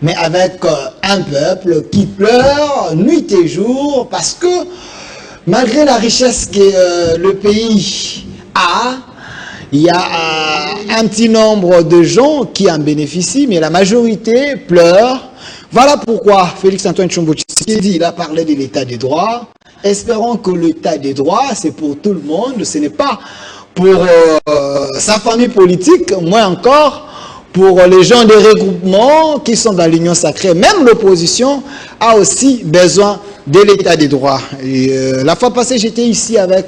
mais avec un peuple qui pleure nuit et jour parce que malgré la richesse que le pays a, il y a un petit nombre de gens qui en bénéficient, mais la majorité pleure. Voilà pourquoi Félix-Antoine Tshombo Tshisekedi, il a parlé de l'état des droits. Espérons que l'état des droits, c'est pour tout le monde, ce n'est pas pour sa famille politique, moins encore pour les gens des regroupements qui sont dans l'union sacrée. Même l'opposition a aussi besoin de l'état des droits. Et, la fois passée, j'étais ici avec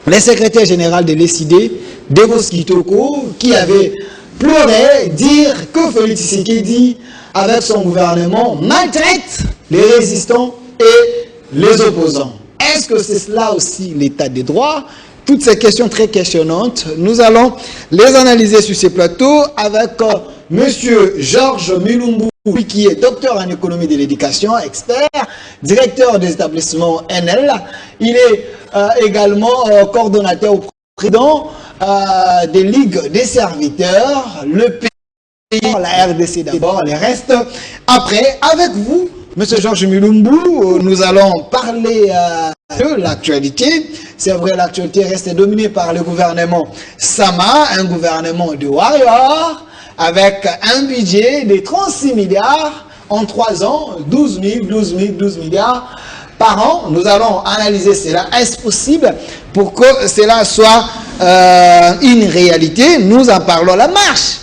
le secrétaire général de l'ECD, Devos Kitoko, qui avait pleuré, dire que Félix Tshisekedi, avec son gouvernement, maltraite les résistants et les opposants. Est-ce que c'est cela aussi l'état des droits? Toutes ces questions très questionnantes, nous allons les analyser sur ces plateaux avec Monsieur Georges Milumbu, qui est docteur en économie de l'éducation, expert, directeur des établissements NL. Il est également coordonnateur au président des ligues des serviteurs, le pays, la RDC d'abord, les restes après. Avec vous, Monsieur Georges Milumbu, nous allons parler de l'actualité. C'est vrai, l'actualité reste dominée par le gouvernement Sama, un gouvernement de warriors, avec un budget de 36 milliards en 3 ans, 12 milliards par an. Nous allons analyser cela. Est-ce possible pour que cela soit une réalité? Nous en parlons. La marche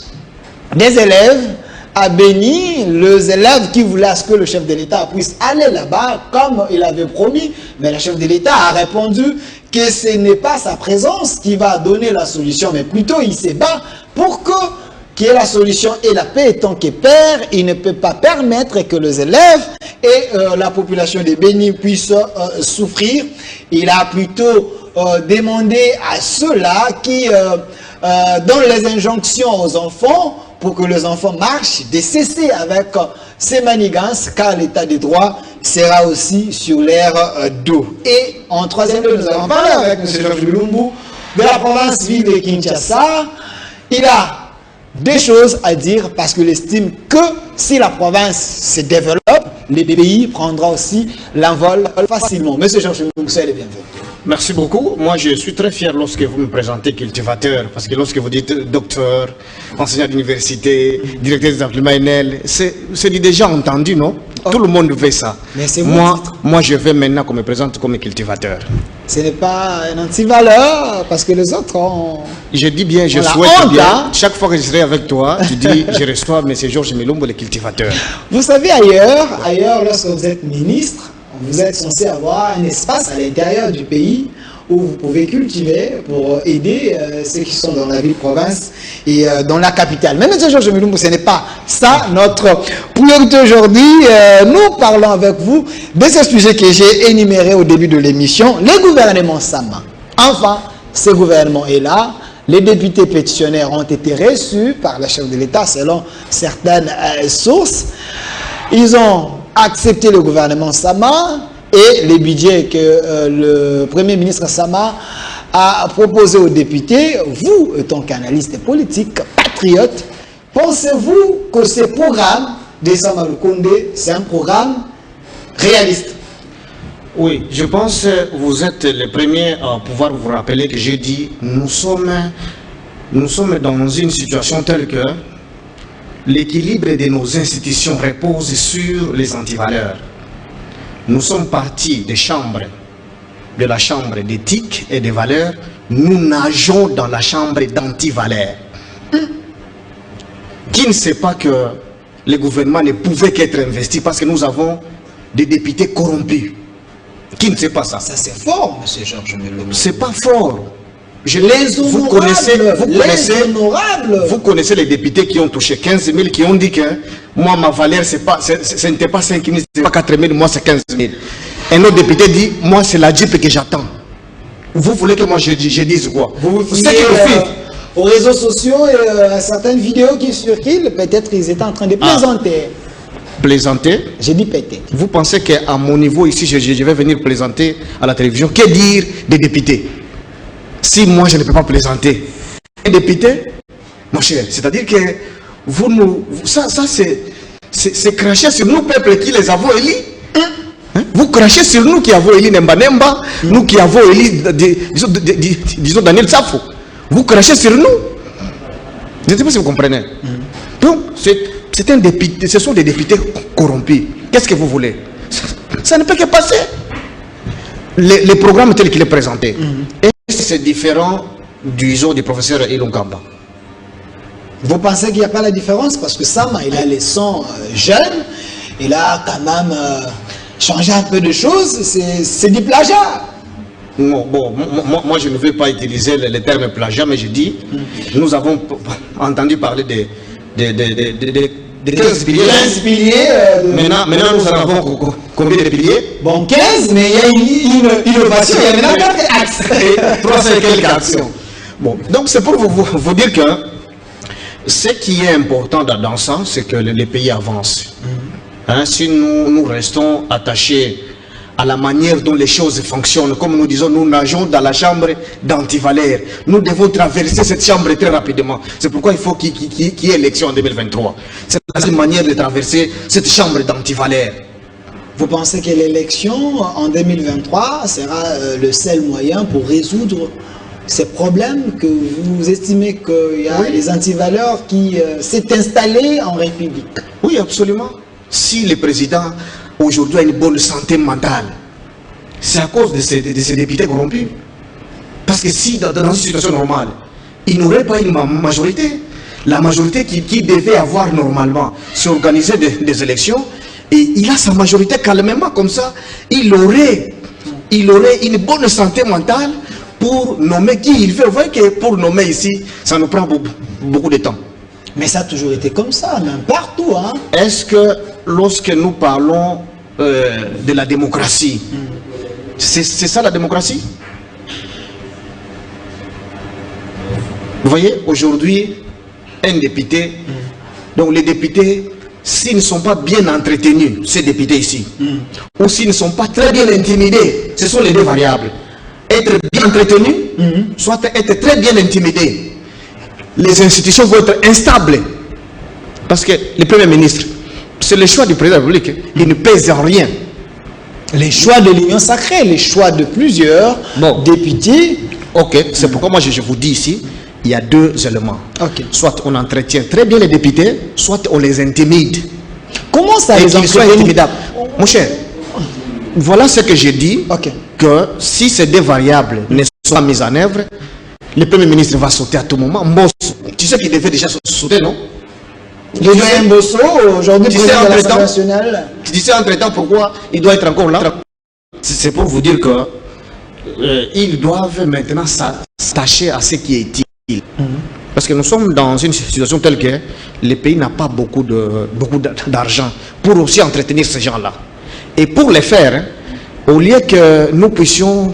des élèves a béni les élèves qui voulaient à ce que le chef de l'État puisse aller là-bas comme il avait promis. Mais le chef de l'État a répondu que ce n'est pas sa présence qui va donner la solution, mais plutôt il se bat pour qu'il y ait la solution et la paix étant que père, il ne peut pas permettre que les élèves et la population de Béni puissent souffrir. Il a plutôt demandé à ceux-là qui donnent les injonctions aux enfants pour que les enfants marchent, de cesser avec ces manigances, car l'état des droits sera aussi sur l'air d'eau. Et en troisième lieu, nous allons parler avec M. Georges Milumbu de la province-ville de Kinshasa. Il a des choses à dire parce qu'il estime que si la province se développe, le pays prendra aussi l'envol facilement. M. Georges Milumbu, soyez le bienvenu. Merci beaucoup. Moi, je suis très fier lorsque vous me présentez cultivateur, parce que lorsque vous dites docteur, enseignant d'université, directeur des établissements NL, c'est déjà entendu, non? Tout le monde fait ça. Mais c'est moi, je vais maintenant qu'on me présente comme cultivateur. Ce n'est pas une anti-valeur, parce que les autres ont... Je dis bien, je souhaite bien. Chaque fois que je serai avec toi, tu dis, je reçois M. Georges Milumbu, le cultivateur. Vous savez, ailleurs, lorsque vous êtes ministre, vous êtes censé avoir un espace à l'intérieur du pays où vous pouvez cultiver pour aider ceux qui sont dans la ville-province et dans la capitale. Mais M. Georges Milumbu, ce n'est pas ça notre priorité aujourd'hui. Nous parlons avec vous de ce sujet que j'ai énuméré au début de l'émission, le gouvernement Sama. Enfin, ce gouvernement est là. Les députés pétitionnaires ont été reçus par le chef de l'État selon certaines sources. Ils ont accepté le gouvernement Sama et les budgets que le Premier ministre Sama a proposé aux députés. Vous, étant qu'analyste politique, patriote, pensez-vous que ce programme de Sama Lukonde, c'est un programme réaliste? Oui, je pense que vous êtes les premiers à pouvoir vous rappeler que j'ai dit nous sommes dans une situation telle que l'équilibre de nos institutions repose sur les antivaleurs. Nous sommes partis des chambres, de la chambre d'éthique et des valeurs. Nous nageons dans la chambre d'antivaleurs. Qui ne sait pas que le gouvernement ne pouvait qu'être investi parce que nous avons des députés corrompus? Qui ne sait pas ça? Ça c'est fort, M. Georges Milumbu. C'est pas fort. Vous connaissez les députés qui ont touché 15 000, qui ont dit que moi, ma valeur, ce n'était pas 5 000, ce n'était pas 4 000, moi, c'est 15 000. Un autre député dit, moi, c'est la Jeep que j'attends. Vous voulez que moi, je dise quoi? Vous aux réseaux sociaux et à certaines vidéos qui circulent, peut-être ils étaient en train de plaisanter. Plaisanter? J'ai dit peut-être. Vous pensez qu'à mon niveau ici, je vais venir plaisanter à la télévision? Que dire des députés? Si moi je ne peux pas plaisanter, un député, mon cher, c'est-à-dire que vous nous... Ça c'est cracher sur nous, peuple qui les avons élus. Hein? Vous crachez sur nous qui avons élu Nemba Nemba, nous qui avons élu, disons, Daniel Safo. Vous crachez sur nous. Je ne sais pas si vous comprenez. Donc, c'est un député, ce sont des députés corrompus. Qu'est-ce que vous voulez? Ça ne peut que passer. Les programmes tels qu'il est présenté. Et c'est différent du professeur Elon Kamba. Vous pensez qu'il n'y a pas la différence? Parce que Sama, il a les sons jeunes, il a quand même changé un peu de choses, c'est du plagiat. Non, bon, moi je ne veux pas utiliser le terme plagiat, mais je dis, nous avons entendu parler des 15 piliers. 15 piliers. Maintenant, nous en avons combien de piliers? Bon, 15, mais il y a une innovation, il y a maintenant 4 axes. Et 3 et quelques actions. Bon, donc c'est pour vous dire que ce qui est important dans ça, c'est que les pays avancent. Hein, si nous restons attachés à la manière dont les choses fonctionnent, comme nous disons, nous nageons dans la chambre d'Antivalère. Nous devons traverser cette chambre très rapidement. C'est pourquoi il faut qu'il y ait élection en 2023. C'est la seule manière de traverser cette chambre d'Antivalère. Vous pensez que l'élection en 2023 sera le seul moyen pour résoudre ces problèmes que vous estimez qu'il y a les antivaleurs qui s'est installé en République? Oui, absolument. Si le président aujourd'hui a une bonne santé mentale, c'est à cause de ces députés corrompus. Parce que si dans une situation normale, il n'aurait pas une majorité, la majorité qui devait avoir normalement, c'est organiser des élections, et il a sa majorité calmement comme ça, il aurait une bonne santé mentale pour nommer qui il veut. Vous voyez que pour nommer ici, ça nous prend beaucoup de temps. Mais ça a toujours été comme ça, même partout. Hein? Est-ce que lorsque nous parlons de la démocratie, c'est ça la démocratie? Vous voyez, aujourd'hui, un député, donc les députés, s'ils ne sont pas bien entretenus, ces députés ici, ou s'ils ne sont pas très bien intimidés, ce sont les deux variables. Être bien entretenu, soit être très bien intimidé. Les institutions vont être instables. Parce que le Premier ministre, c'est le choix du président de la République, il ne pèse en rien. Les choix de l'Union sacrée, les choix de plusieurs députés. Ok, c'est pourquoi moi je vous dis ici, il y a deux éléments. Okay. Soit on entretient très bien les députés, soit on les intimide. Comment ça et les qu'ils soient intimidables? Mon cher, voilà ce que j'ai dit, que si ces deux variables ne sont pas mises en œuvre, le Premier ministre va sauter à tout moment. Tu sais qu'il devait déjà sauter, non? Le doyen Bosso, aujourd'hui président de l'Assemblée nationale. Tu sais entre-temps pourquoi il doit être encore là? C'est pour vous dire que ils doivent maintenant s'attacher à ce qui est utile. Parce que nous sommes dans une situation telle que le pays n'a pas beaucoup d'argent pour aussi entretenir ces gens-là. Et pour les faire, hein, au lieu que nous puissions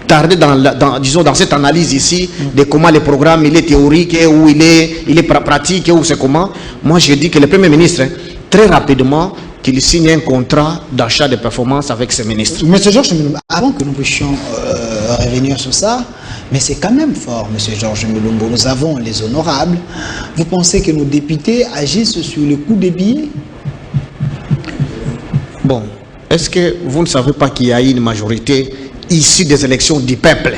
tarder dans cette analyse ici de comment le programme il est théorique, ou il est pratique, ou c'est comment, moi je dis que le Premier ministre, très rapidement, qu'il signe un contrat d'achat de performance avec ses ministres. Monsieur Georges Mulumba, avant que nous puissions revenir sur ça, mais c'est quand même fort, Monsieur Georges Mulumba, nous avons les honorables. Vous pensez que nos députés agissent sur le coup des billets? Bon, est-ce que vous ne savez pas qu'il y a une majorité issue des élections du peuple?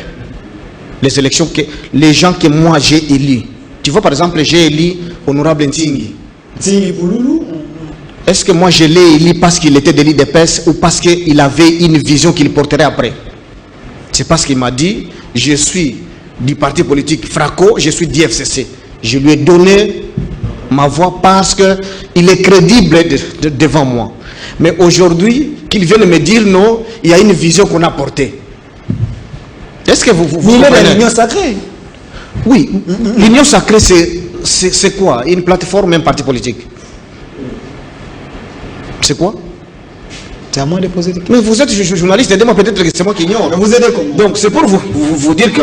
Les élections que les gens que moi j'ai élus. Tu vois, par exemple, j'ai élu Honorable Ntingi. Ntingi Pouloulou. Est-ce que moi je l'ai élu parce qu'il était de l'IDPS ou parce qu'il avait une vision qu'il porterait après? C'est parce qu'il m'a dit, je suis du parti politique Fraco, je suis d'IFCC. Je lui ai donné ma voix parce qu'il est crédible devant moi. Mais aujourd'hui, qu'il vienne me dire non, il y a une vision qu'on a portée. Est-ce que vous comprenez? L'union sacrée. Oui, l'union sacrée c'est quoi? Une plateforme, un parti politique? C'est quoi? C'est à moi de poser des questions. Mais vous êtes journaliste, aidez-moi, peut-être que c'est moi qui ignore. Vous aidez comment? Donc c'est pour vous dire que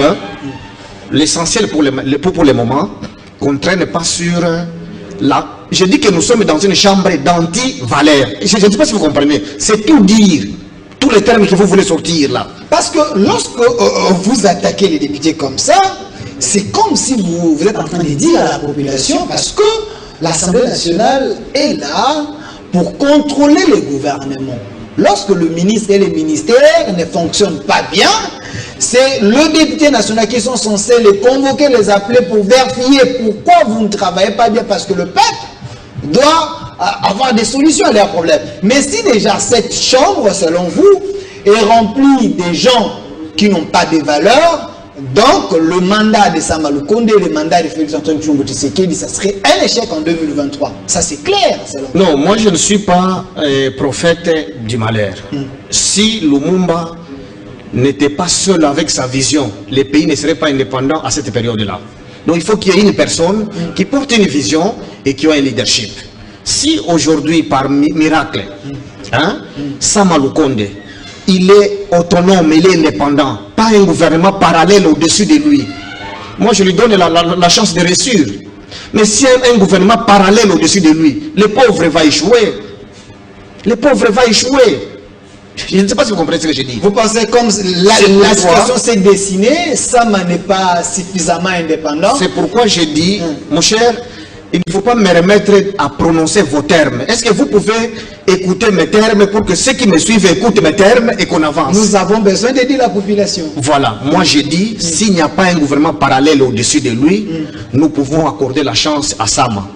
l'essentiel pour le moment, qu'on ne traîne pas sur la... Je dis que nous sommes dans une chambre d'anti-valeurs. Je ne sais pas si vous comprenez. C'est tout dire. Tous les termes que vous voulez sortir là. Parce que lorsque vous attaquez les députés comme ça, c'est comme si vous êtes en train de dire à la population, parce que l'Assemblée nationale est là pour contrôler le gouvernement. Lorsque le ministre et les ministères ne fonctionnent pas bien, c'est le député national qui sont censés les convoquer, les appeler pour vérifier pourquoi vous ne travaillez pas bien, parce que le peuple doit avoir des solutions à leurs problèmes. Mais si déjà cette chambre, selon vous, est remplie des gens qui n'ont pas de valeur, donc le mandat de Sama Lukonde, le mandat de Félix Antoine Tshilombo Tshisekedi, ça serait un échec en 2023. Ça c'est clair, selon vous. Non, moi je ne suis pas prophète du malheur. Si Lumumba n'était pas seul avec sa vision, les pays ne seraient pas indépendants à cette période-là. Donc il faut qu'il y ait une personne qui porte une vision et qui a un leadership. Si aujourd'hui, par miracle, Sama Lukonde, il est autonome, il est indépendant, pas un gouvernement parallèle au-dessus de lui, moi je lui donne la chance de réussir. Mais si un gouvernement parallèle au-dessus de lui, le pauvre va échouer. Le pauvre va échouer. Je ne sais pas si vous comprenez ce que je dis. Vous pensez comme la situation s'est dessinée, Sama n'est pas suffisamment indépendant? C'est pourquoi je dis, mon cher, il ne faut pas me remettre à prononcer vos termes. Est-ce que vous pouvez écouter mes termes pour que ceux qui me suivent écoutent mes termes et qu'on avance? Nous avons besoin d'aider la population. Voilà, moi je dis, s'il n'y a pas un gouvernement parallèle au-dessus de lui, nous pouvons accorder la chance à Sama.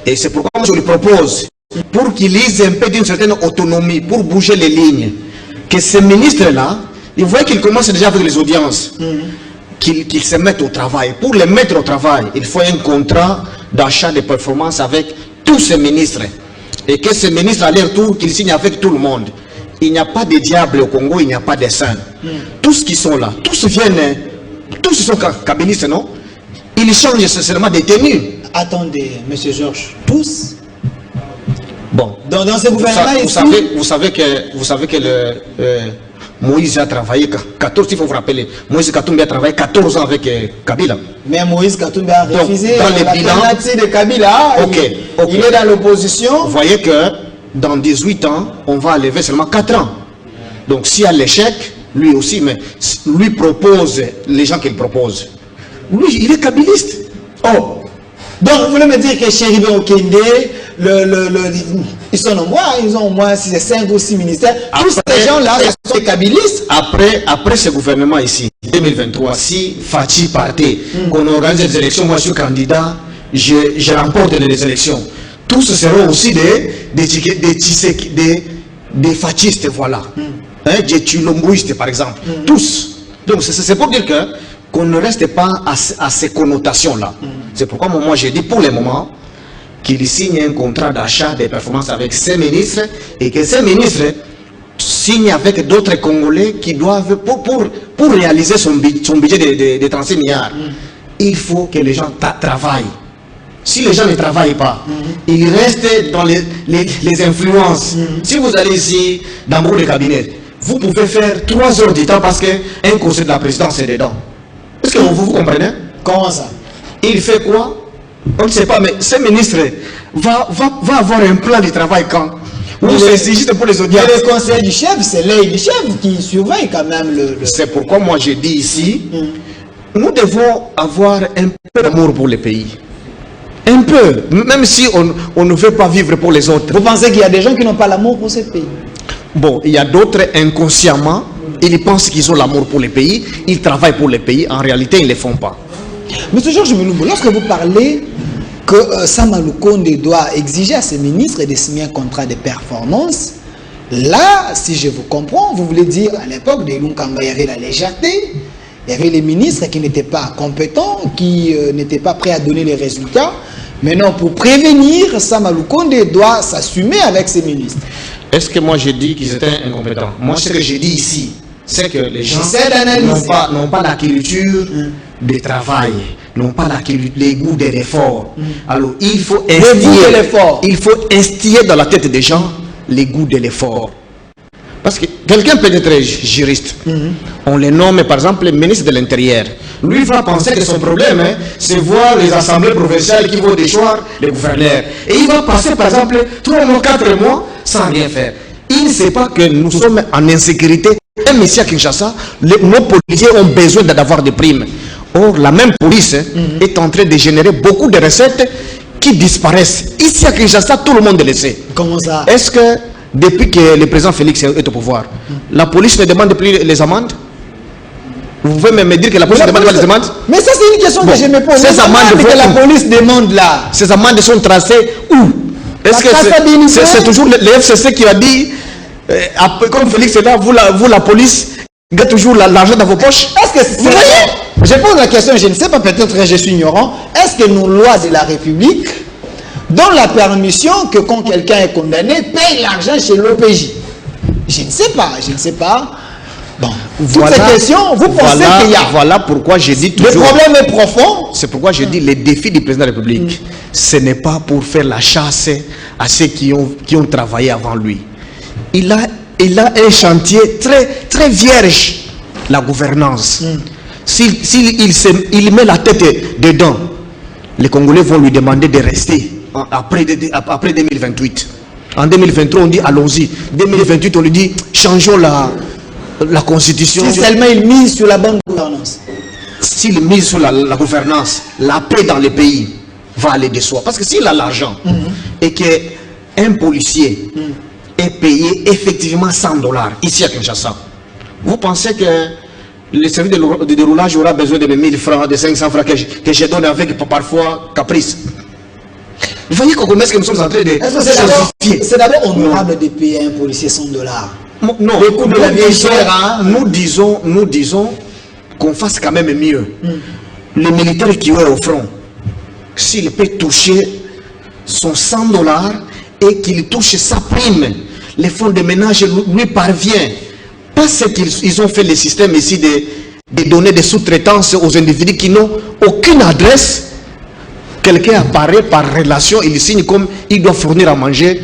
Et c'est pourquoi je lui propose, pour qu'il ait un peu d'une certaine autonomie, pour bouger les lignes, que ces ministres-là, ils voient qu'ils commencent déjà avec les audiences, qu'ils se mettent au travail. Pour les mettre au travail, il faut un contrat d'achat de performance avec tous ces ministres. Et que ces ministres, à leur tour, qu'ils signent avec tout le monde. Il n'y a pas de diable au Congo, il n'y a pas de saints. Tous qui sont là, tous viennent, tous sont kabylistes, non? Ils changent seulement des tenues. Attendez, monsieur Georges, tous? Bon. Dans ce gouvernement vous savez que Moïse a travaillé 14, il faut vous rappeler. Moïse Katumbi a travaillé 14 ans avec Kabila. Mais Moïse Katumbi a refusé dans les la pénalité de Kabila. Il est dans l'opposition. Vous voyez que dans 18 ans, on va enlever seulement 4 ans. Donc s'il y a l'échec, lui aussi, mais lui propose les gens qu'il propose. Lui, il est kabiliste. Oh. Donc vous voulez me dire que chez Ribe Okende, ils sont nombreux, ils ont au moins 5 ou 6 ministères. Tous ces gens-là sont des kabylistes. Après ce gouvernement ici, 2023, si Fachi partait, qu'on organise des élections, moi je suis candidat, je remporte les élections. Tous seront aussi des fachistes, voilà. Des tshilomboïstes par exemple. Tous. Donc c'est pour dire qu'on ne reste pas à ces connotations-là. C'est pourquoi moi j'ai dit pour le moment qu'il signe un contrat d'achat des performances avec ces ministres et que ces ministres signent avec d'autres Congolais qui doivent, pour réaliser son budget de 36 milliards, il faut que les gens travaillent. Si les gens ne travaillent pas, ils restent dans les influences. Si vous allez ici dans beaucoup de cabinets, vous pouvez faire 3 heures du temps parce qu'un conseil de la présidence est dedans. Est-ce que vous comprenez? Comment ça? Il fait quoi? On ne sait pas, mais ce ministre va avoir un plan de travail quand? Ou c'est juste pour les audiences? Le conseil du chef, c'est l'œil du chef qui surveille quand même le... C'est pourquoi moi je dis ici, nous devons avoir un peu d'amour pour le pays. Un peu, même si on ne veut pas vivre pour les autres. Vous pensez qu'il y a des gens qui n'ont pas l'amour pour ce pays? Bon, il y a d'autres inconsciemment, ils pensent qu'ils ont l'amour pour le pays, ils travaillent pour le pays, en réalité ils ne le font pas. Monsieur Georges Mulumbu, lorsque vous parlez que Sama Lukonde doit exiger à ses ministres de signer un contrat de performance, là, si je vous comprends, vous voulez dire à l'époque de Lunkamba, il y avait la légèreté, il y avait les ministres qui n'étaient pas compétents, qui n'étaient pas prêts à donner les résultats. Maintenant, pour prévenir, Sama Lukonde doit s'assumer avec ses ministres. Est-ce que moi j'ai dit qu'ils étaient incompétents? Moi, ce que j'ai dit ici, c'est que les gens n'ont pas la culture de travail, n'ont pas les goûts de l'effort. Alors, il faut instiller dans la tête des gens les goûts de l'effort. Parce que quelqu'un peut être juriste. On le nomme par exemple le ministre de l'Intérieur. Lui va penser que son problème, c'est voir les assemblées provinciales qui vont déchoir les gouverneurs. Et il va passer par exemple 3 mois, 4 mois sans rien faire. Il ne sait pas que nous sommes en insécurité. Même ici à Kinshasa, nos policiers ont besoin d'avoir des primes. Or, la même police est en train de générer beaucoup de recettes qui disparaissent. Ici à Kinshasa, tout le monde le sait. Comment ça? Est-ce que depuis que le président Félix est au pouvoir, la police ne demande plus les amendes? Vous pouvez même me dire que la police ne demande pas les amendes? Mais ça, c'est une question que je me pose. Ces amendes que la police demande là. Ces amendes sont tracées où? Est-ce que c'est toujours le FCC qui a dit, comme Félix est là, vous la police, gardez toujours l'argent dans vos poches? Est-ce que c'est... Vous voyez? Je pose la question, je ne sais pas, peut-être que je suis ignorant. Est-ce que nos lois de la République donnent la permission que quand quelqu'un est condamné, paye l'argent chez l'OPJ? Je ne sais pas, je ne sais pas. Bon, voilà, toutes ces questions, vous pensez qu'il y a... Voilà pourquoi je dis toujours... Le problème est profond. C'est pourquoi je dis les défis du président de la République, ce n'est pas pour faire la chasse à ceux qui ont travaillé avant lui. Il a un chantier très vierge, la gouvernance. S'il met la tête dedans, les Congolais vont lui demander de rester après 2028. En 2023, on dit allons-y. 2028, on lui dit changeons la constitution. Si seulement il mise sur la bonne gouvernance. S'il mise sur la gouvernance, la paix dans le pays va aller de soi. Parce que s'il a l'argent et qu'un policier est payé effectivement $100 ici à Kinshasa, vous pensez que le service de déroulage aura besoin de 1000 francs, de 500 francs que je donne avec parfois caprice? Vous voyez que nous sommes en train de... C'est d'abord honorable de payer un policier $100. Non, nous disons qu'on fasse quand même mieux. Le militaire qui est au front, s'il peut toucher son $100 et qu'il touche sa prime, les fonds de ménage lui parvient. Parce qu'ils ont fait le système ici de donner des sous-traitances aux individus qui n'ont aucune adresse. Quelqu'un apparaît par relation, il signe comme il doit fournir à manger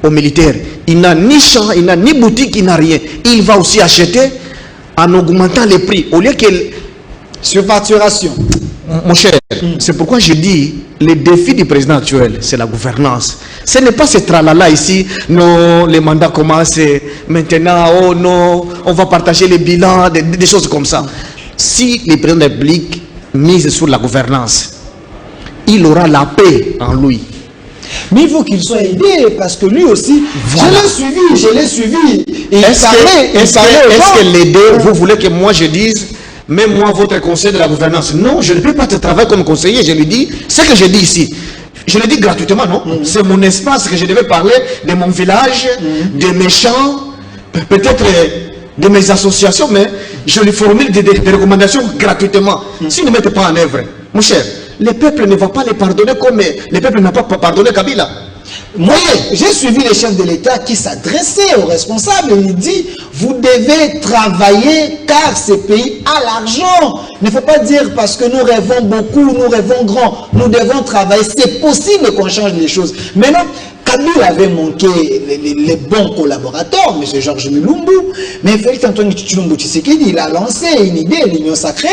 aux militaires. Il n'a ni champ, il n'a ni boutique, il n'a rien. Il va aussi acheter en augmentant les prix. Au lieu qu'il... Surfacturation. Mon cher, c'est pourquoi je dis, le défi du président actuel, c'est la gouvernance. Ce n'est pas ce tralala ici, non, les mandats commencent maintenant, oh non, on va partager les bilans, des choses comme ça. Si le président de la République mise sur la gouvernance, il aura la paix en lui. Mais il faut qu'il soit aidé, parce que lui aussi, voilà. Je l'ai suivi. Est-ce que l'aider, vous voulez que moi je dise, même moi, votre conseiller de la gouvernance, non, je ne peux pas te travailler comme conseiller, je lui dis, ce que je dis ici, je le dis gratuitement, non? C'est mon espace que je devais parler de mon village, de mes champs, peut-être de mes associations, mais je lui formule des recommandations gratuitement. S'ils ne mettent pas en œuvre, mon cher, le peuple ne va pas les pardonner comme le peuple n'a pas pardonné Kabila. Moi, j'ai suivi les chefs de l'État qui s'adressaient aux responsables. Il dit, vous devez travailler car ce pays a l'argent. Il ne faut pas dire parce que nous rêvons beaucoup, nous rêvons grand. Nous devons travailler. C'est possible qu'on change les choses. Maintenant, Kabila avait manqué les bons collaborateurs, M. Georges Mulumbu. Mais Félix Antoine Tshisekedi, il a lancé une idée, l'Union sacrée.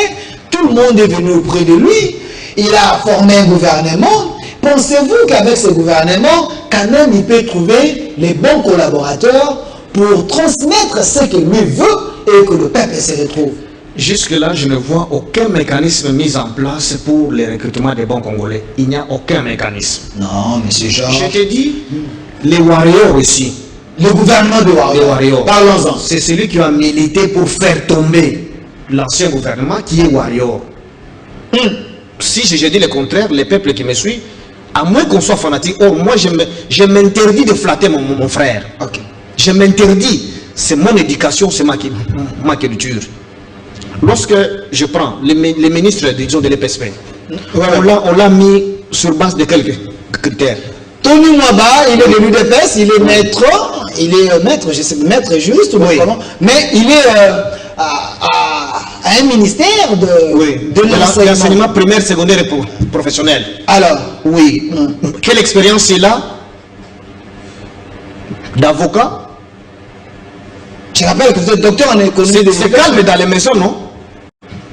Tout le monde est venu auprès de lui. Il a formé un gouvernement. Pensez-vous qu'avec ce gouvernement, quand même, il peut trouver les bons collaborateurs pour transmettre ce qu'il lui veut et que le peuple se retrouve? Jusque-là, je ne vois aucun mécanisme mis en place pour le recrutement des bons Congolais. Il n'y a aucun mécanisme. Non, monsieur Georges. Je te dis, les warriors ici. Le gouvernement de Warrior. Parlons-en. C'est celui qui a milité pour faire tomber l'ancien gouvernement qui est Warrior. Si je dis le contraire, les peuples qui me suivent, à moins qu'on soit fanatique, or moi je m'interdis de flatter mon frère. Okay. Je m'interdis. C'est mon éducation, c'est ma culture. Lorsque je prends les ministres, disons, de l'EPSP, on l'a mis sur base de quelques critères. Tony Mwaba, il est de l'UDPS, il est maître, je sais, maître juriste, oui. Mais il est à un ministère de l'enseignement primaire, secondaire et professionnel. Alors, oui. Quelle expérience il a d'avocat? Je rappelle que vous êtes docteur en économie. C'est calme dans les maisons, non?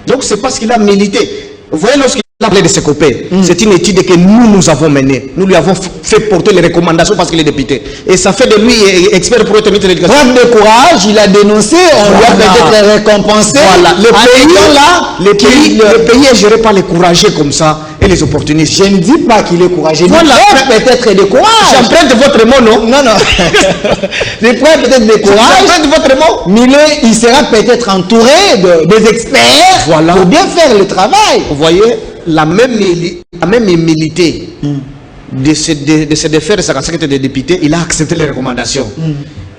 Donc c'est parce qu'il a milité. Vous voyez, lorsqu'il de Sekopé, c'est une étude que nous avons menée. Nous lui avons fait porter les recommandations parce qu'il est député. Et ça fait de lui expert pour être ministre de l'Éducation. Preuve de courage, il a dénoncé, on lui a peut-être récompensé. Voilà, le pays est géré par les courageux comme ça et les opportunistes. Je ne dis pas qu'il est courageux. Voilà, peut-être de courage. J'emprunte votre mot, non? Non, non. Il prend peut-être de courage. J'emprunte votre mot. Mais il sera peut-être entouré des experts pour bien faire le travail. Vous voyez, la même humilité de se défaire de sa casquette de député, il a accepté les recommandations.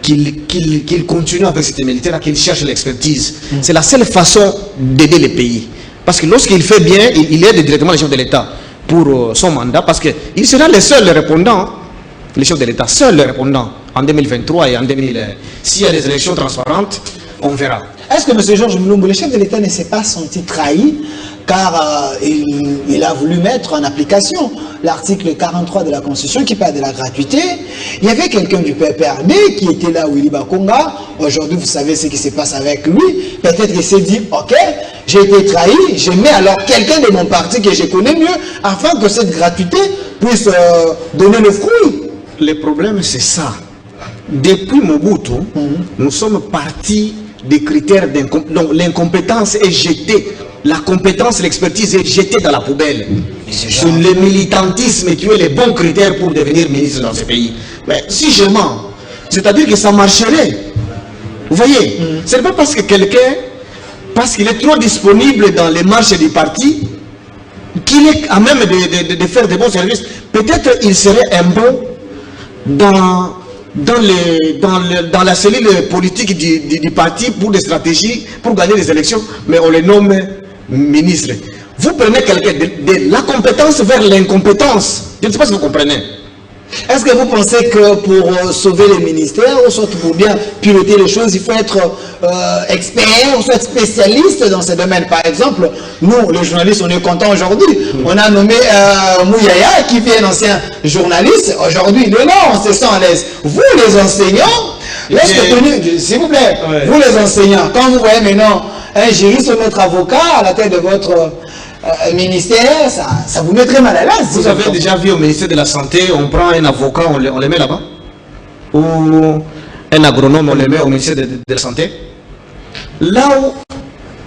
Qu'il continue avec cette humilité-là, qu'il cherche l'expertise. C'est la seule façon d'aider le pays. Parce que lorsqu'il fait bien, il aide directement les chefs de l'État pour son mandat, parce qu'il sera le seul répondant, les chefs de l'État, seul répondant en 2023 et en 2000. S'il y a des élections transparentes, on verra. Est-ce que M. Georges Mulumbu, le chef de l'État, ne s'est pas senti trahi car il a voulu mettre en application l'article 43 de la Constitution qui parle de la gratuité? Il y avait quelqu'un du PPRD qui était là, Willy Bakonga. Aujourd'hui, vous savez ce qui se passe avec lui. Peut-être qu'il s'est dit, ok, j'ai été trahi, je mets alors quelqu'un de mon parti que je connais mieux afin que cette gratuité puisse donner le fruit. Le problème, c'est ça. Depuis Mobutu, nous sommes partis des critères d'incompétence. Donc l'incompétence est jetée. La compétence et l'expertise est jetée dans la poubelle. C'est le militantisme qui est les bons critères pour devenir ministre dans ce pays. Mais si je mens, c'est-à-dire que ça marcherait. Vous voyez, ce n'est pas parce que quelqu'un, parce qu'il est trop disponible dans les marches du parti, qu'il est à même de faire de bons services. Peut-être il serait un bon dans la cellule politique du parti pour des stratégies, pour gagner des élections, mais on les nomme ministre. Vous prenez quelqu'un de la compétence vers l'incompétence. Je ne sais pas si vous comprenez. Est-ce que vous pensez que pour sauver les ministères, ou soit pour bien piloter les choses, il faut être expert, ou soit spécialiste dans ce domaine? Par exemple, nous, les journalistes, on est contents aujourd'hui. On a nommé Mouyaya, qui est un ancien journaliste. Aujourd'hui, il est là, on se sent à l'aise. Vous, les enseignants, s'il vous plaît, vous les enseignants, quand vous voyez maintenant un juriste ou notre avocat à la tête de votre ministère, ça vous met très mal à l'aise. Vous avez déjà vu au ministère de la Santé, on prend un avocat, on le met là-bas? Ou un agronome, on le met au ministère de la Santé? Là où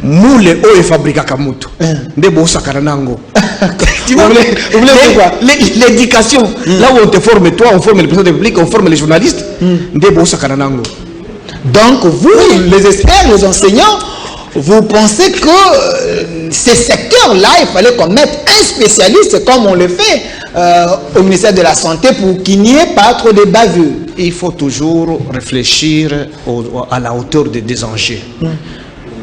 moule eau et fabrique à Kamuto, de Bosa Karanango. Tu vois, l'éducation, là où on te forme, toi, on forme le président de la République, on forme les journalistes, de Bosa Karanango. Donc, vous, les experts, les enseignants, vous pensez que ces secteurs-là, il fallait qu'on mette un spécialiste comme on le fait au ministère de la Santé pour qu'il n'y ait pas trop de bavures? Il faut toujours réfléchir à la hauteur des enjeux.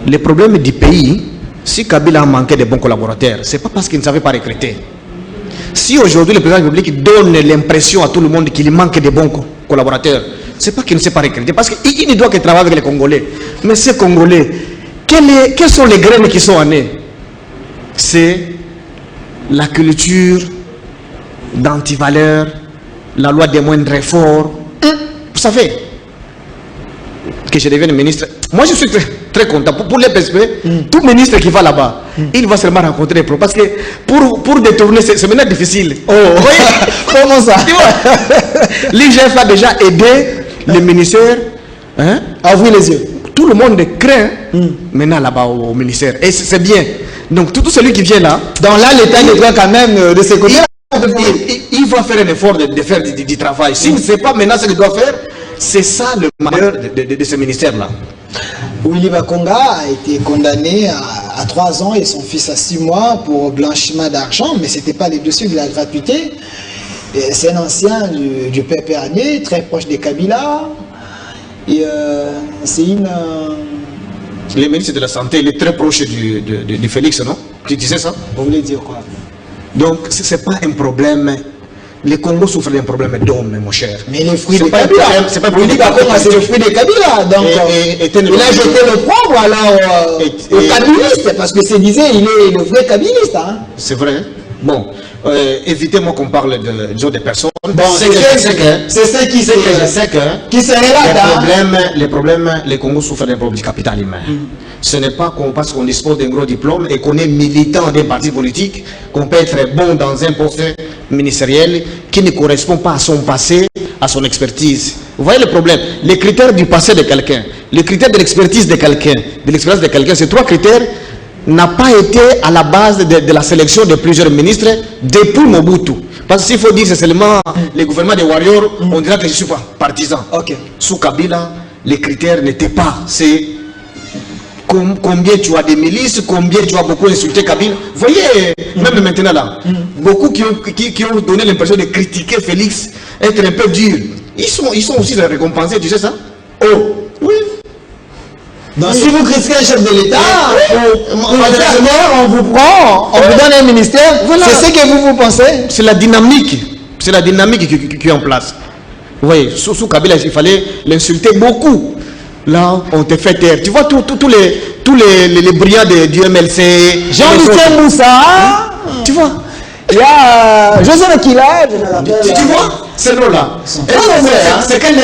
Les problèmes du pays, si Kabila a manqué de bons collaborateurs, ce n'est pas parce qu'il ne savait pas recruter. Si aujourd'hui le président de la République donne l'impression à tout le monde qu'il manque de bons collaborateurs, ce n'est pas qu'il ne sait pas recruter, parce qu'il ne doit que travailler avec les Congolais. Mais ces Congolais, quelles sont les graines qui sont nées? C'est la culture d'antivaleur, la loi des moindres efforts. Vous savez que je devienne ministre. Moi, je suis très content. Pour les PSP, tout ministre qui va là-bas, il va seulement rencontrer les problèmes. Parce que pour détourner, c'est maintenant difficile. Oh, oui. Comment ça? L'IGF a déjà aidé le ministère à ouvrir les yeux. Tout le monde craint maintenant là-bas au ministère. Et c'est bien. Donc tout celui qui vient là, dans là, l'État doit quand même de ses côtés. Il va faire un effort de faire du travail. S'il ne sait pas maintenant ce qu'il doit faire, c'est ça le malheur de ce ministère-là. Willy Bakonga a été condamné à 3 ans et son fils à 6 mois pour blanchiment d'argent, mais ce n'était pas les dossiers de la gratuité. C'est un ancien du PPRD, très proche de Kabila. Et c'est une... Le ministre de la Santé, il est très proche du Félix, non? Tu disais ça? Vous voulez dire quoi? Donc, ce n'est pas un problème. Les Congos souffrent d'un problème d'homme, mon cher. Mais les fruits de Kabila, c'est pas le fruit de Kabila. Donc, il a jeté le pauvre alors au kabiliste, parce que c'est disait, il est le vrai kabiliste. Hein. C'est vrai. Bon, évitez-moi qu'on parle de personnes. Bon, c'est ce qui se relate. Les problèmes, les Congos souffrent d'un problème du capital humain. Ce n'est pas parce qu'on dispose d'un gros diplôme et qu'on est militant des partis politiques qu'on peut être bon dans un poste ministériel qui ne correspond pas à son passé, à son expertise. Vous voyez le problème? Les critères du passé de quelqu'un, les critères de l'expertise de quelqu'un, de l'expérience de quelqu'un, ces trois critères n'a pas été à la base de la sélection de plusieurs ministres depuis Mobutu. Parce qu'il faut dire que c'est seulement les gouvernements des warriors, on dirait que je ne suis pas partisan. Sous Kabila, les critères n'étaient pas. C'est combien tu as des milices, combien tu as beaucoup insulté Kabila. Vous voyez, même maintenant là, beaucoup qui ont donné l'impression de critiquer Félix, être un peu dur. Ils sont aussi récompensés, tu sais ça? Oh, oui. Donc si vous critiquez un chef de l'État, on vous prend, on vous donne un ministère, voilà. C'est ce que vous pensez? C'est la dynamique qui est en place. Vous voyez, sous Kabila, il fallait l'insulter beaucoup. Là, on te fait taire. Tu vois tous les brillants du MLC. Jean-Michel Moussa. Tu vois? Il y a José Makila. Tu vois? C'est là. C'est quelle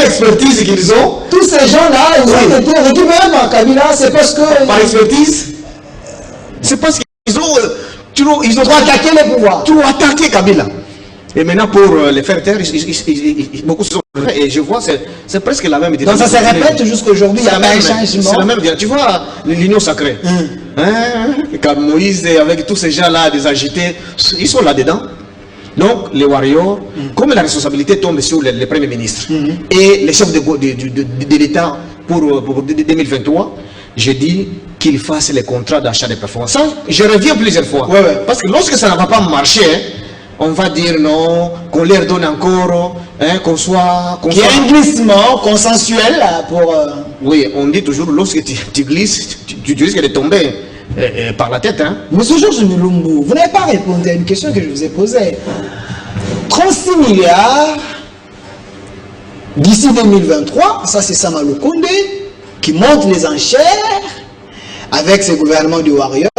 expertise qu'ils ont? Tous ces gens-là, ils ont été récupérés par Kabila, c'est parce que... Par expertise? C'est parce qu'ils ont... Ils ont attaqué le pouvoir. Tout attaqué Kabila. Et maintenant, pour les faire taire, beaucoup se sont... Et je vois, c'est presque la même... Donc ça se répète jusqu'à aujourd'hui, il y a un changement. C'est la même... Tu vois, l'union sacrée. Comme Moïse, avec tous ces gens-là, des agités, ils sont là-dedans. Donc, les warriors, comme la responsabilité tombe sur les premiers ministres et les chefs de l'État pour 2023, je dis qu'ils fassent les contrats d'achat de performance. Ça, je reviens plusieurs fois. Parce que lorsque ça ne va pas marcher, on va dire non, qu'on leur donne encore, qu'on soit... Il y a un glissement consensuel pour... Oui, on dit toujours, lorsque tu glisses, tu risques de tomber par la tête. Monsieur Georges Mulumbu, vous n'avez pas répondu à une question que je vous ai posée. 36 milliards d'ici 2023, ça c'est Samalou Koundé qui monte les enchères avec ce gouvernement du Warrior.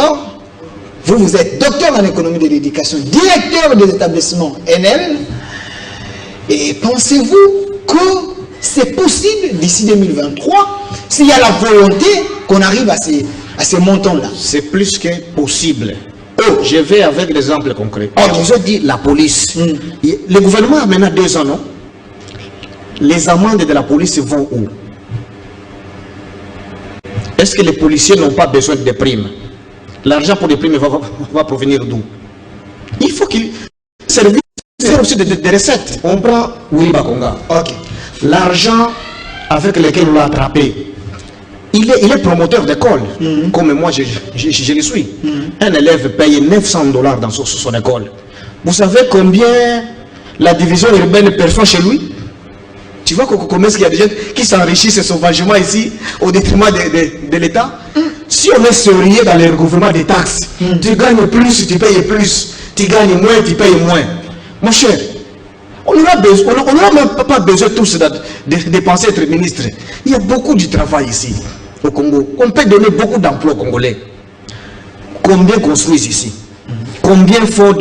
Vous êtes docteur en économie de l'éducation, directeur des établissements NL. Et pensez-vous que c'est possible d'ici 2023, s'il y a la volonté qu'on arrive à ces montants-là? C'est plus que possible. Je vais avec des exemples concrets. Je dis la police. Le gouvernement a maintenant 2 ans, non? Les amendes de la police vont où? Est-ce que les policiers n'ont pas besoin de primes? L'argent pour les primes va provenir d'où? Il faut qu'il serve aussi des recettes. On prend Wiba Konga. L'argent avec lequel on l'a attrapé, il est promoteur d'école, comme moi je le suis. Un élève paye $900 dans son école. Vous savez combien la division urbaine perçoit chez lui? Tu vois combien il y a des gens qui s'enrichissent sauvagement ici au détriment de l'État? Si on est sérieux dans le recouvrement des taxes, tu gagnes plus, tu payes plus. Tu gagnes moins, tu payes moins. Mon cher, on n'aura même pas besoin tous de penser être ministre. Il y a beaucoup de travail ici au Congo. On peut donner beaucoup d'emplois congolais. Combien construisent ici? Combien font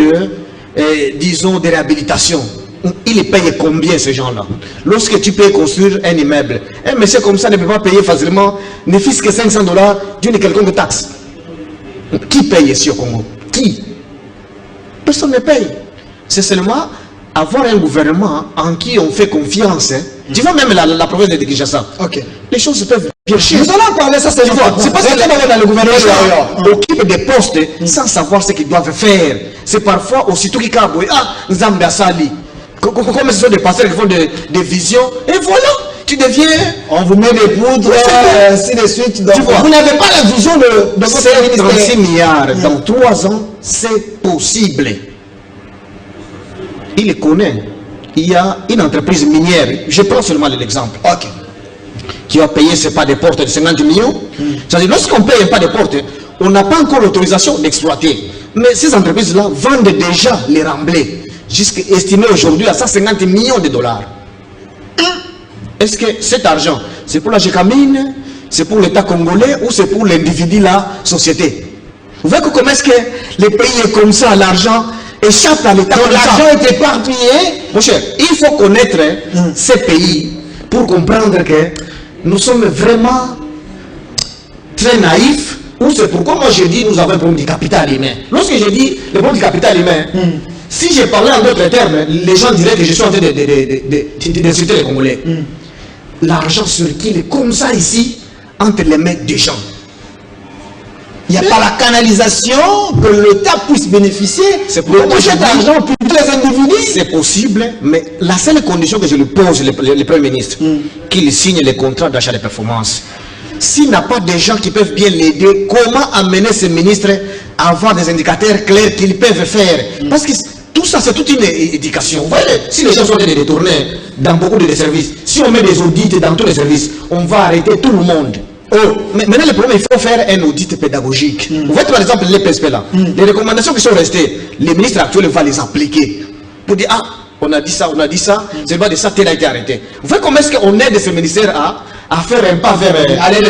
disons, de réhabilitation? Ils payent combien ces gens-là? Lorsque tu peux construire un immeuble, un monsieur comme ça ne peut pas payer facilement, ne fût-ce que $500 d'une quelconque taxe. Qui paye ici au Congo? Qui? Personne ne paye. C'est seulement avoir un gouvernement en qui on fait confiance. Tu vois même la province de Kinshasa. Les choses peuvent bien chier. Nous allons parler ça, c'est parce que dans le gouvernement occupe des postes sans savoir ce qu'ils doivent faire. C'est parfois aussitôt qu'ils cabouent. Nzambe Asali. Comme ce sont des pasteurs qui font des visions. Et voilà, tu deviens... On vous met des poudres, ainsi de suite. Donc, vous n'avez pas la vision de votre ministère. 36 milliards dans 3 ans, c'est possible. Il le connaît. Il y a une entreprise minière, je prends seulement l'exemple, qui va payer ce pas de porte de 50 millions. C'est-à-dire, lorsqu'on paye un pas de porte, on n'a pas encore l'autorisation d'exploiter. Mais ces entreprises-là vendent déjà les remblais, estimé aujourd'hui à 150 millions de dollars. Est-ce que cet argent, c'est pour la GECAMINE, c'est pour l'État congolais ou c'est pour l'individu, la société? Vous voyez comment est-ce que les pays est comme ça, l'argent échappe à l'État. Donc l'argent est éparpillé. Mon cher, il faut connaître ces pays pour comprendre que nous sommes vraiment très naïfs. Ou c'est pourquoi moi je dis nous avons un problème du capital humain. Lorsque je dis le problème du capital humain, si je parlais en d'autres termes, les gens diraient que je suis en train d'insulter les Congolais. L'argent circule comme ça ici, entre les mains des gens. Il n'y a pas la canalisation que l'État puisse bénéficier. C'est pour de cet argent pour tous les individus. C'est possible, mais la seule condition que je lui pose, le Premier ministre, qu'il signe les contrats d'achat de performance. S'il n'a pas des gens qui peuvent bien l'aider, comment amener ces ministres à avoir des indicateurs clairs qu'ils peuvent faire? Parce que tout ça, c'est toute une éducation. Vous voyez, si les gens sont détournés dans beaucoup de services, si on met des audits dans tous les services, on va arrêter tout le monde. Mais maintenant, le problème, il faut faire un audit pédagogique. Vous voyez, par exemple, les PSP là, les recommandations qui sont restées, les ministres actuels vont les appliquer. Pour dire, ah, on a dit ça, c'est pas de ça, tel a été arrêté. Vous voyez comment est-ce qu'on aide ces ministères à faire un pas vers aller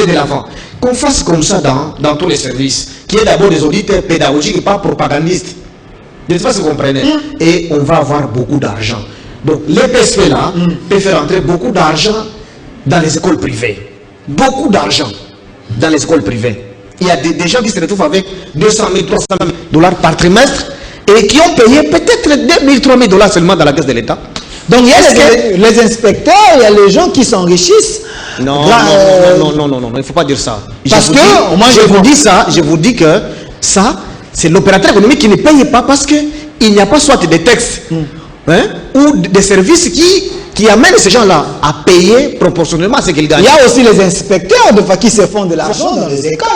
de l'avant. Qu'on fasse comme ça dans tous les services, qu'il y ait d'abord des audits pédagogiques et pas propagandistes. Je ne sais pas si vous comprenez. Et on va avoir beaucoup d'argent. Donc les PSP là peuvent faire entrer beaucoup d'argent dans les écoles privées. Beaucoup d'argent dans les écoles privées. Il y a des gens qui se retrouvent avec 200 000, 300 000 dollars par trimestre et qui ont payé peut-être 2 000, 3 000 dollars seulement dans la caisse de l'État. Donc il y a les inspecteurs, il y a les gens qui s'enrichissent. Non, il ne faut pas dire ça. Parce que moi je vous dis que ça, c'est l'opérateur économique qui ne paye pas parce qu'il n'y a pas soit des textes ou des services qui amènent ces gens-là à payer proportionnellement à ce qu'ils gagnent. Il y a aussi les inspecteurs de fois qui se font de l'argent dans les écoles.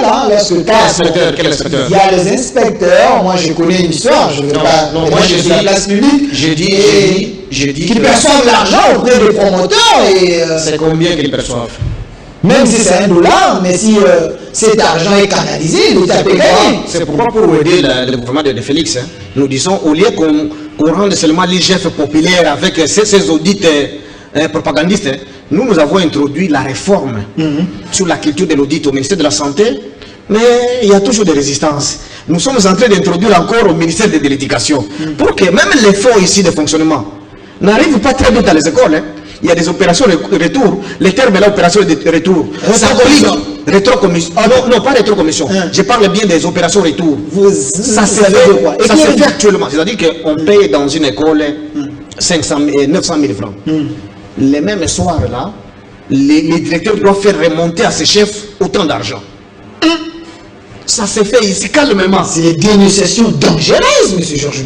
Quel inspecteur? Il y a les inspecteurs. Moi, je connais une histoire. Je ne vais pas sur la place publique. J'ai dit qu'ils perçoivent l'argent auprès des promoteurs. C'est combien qu'ils perçoivent? Même si c'est $1, mais si cet argent est canalisé, l'État peut gagner. C'est pourquoi pour aider le gouvernement de Félix, nous disons, au lieu qu'on rende seulement l'IGF populaire avec ces audits propagandistes, nous avons introduit la réforme sur la culture de l'audit au ministère de la Santé, mais il y a toujours des résistances. Nous sommes en train d'introduire encore au ministère de l'Éducation, pour que même les fonds ici de fonctionnement n'arrivent pas très bien dans les écoles. Il y a des opérations de retour. Les termes là, opérations de retour. Rétrocommission. Non, pas rétrocommission. Je parle bien des opérations retour. Ça se fait actuellement. C'est-à-dire qu'on paye dans une école 900 000 francs. Les mêmes soirs là, les directeurs doivent faire remonter à ses chefs autant d'argent. Ça se fait ici calmement. C'est des dénonciations dangereuses, M. Georges.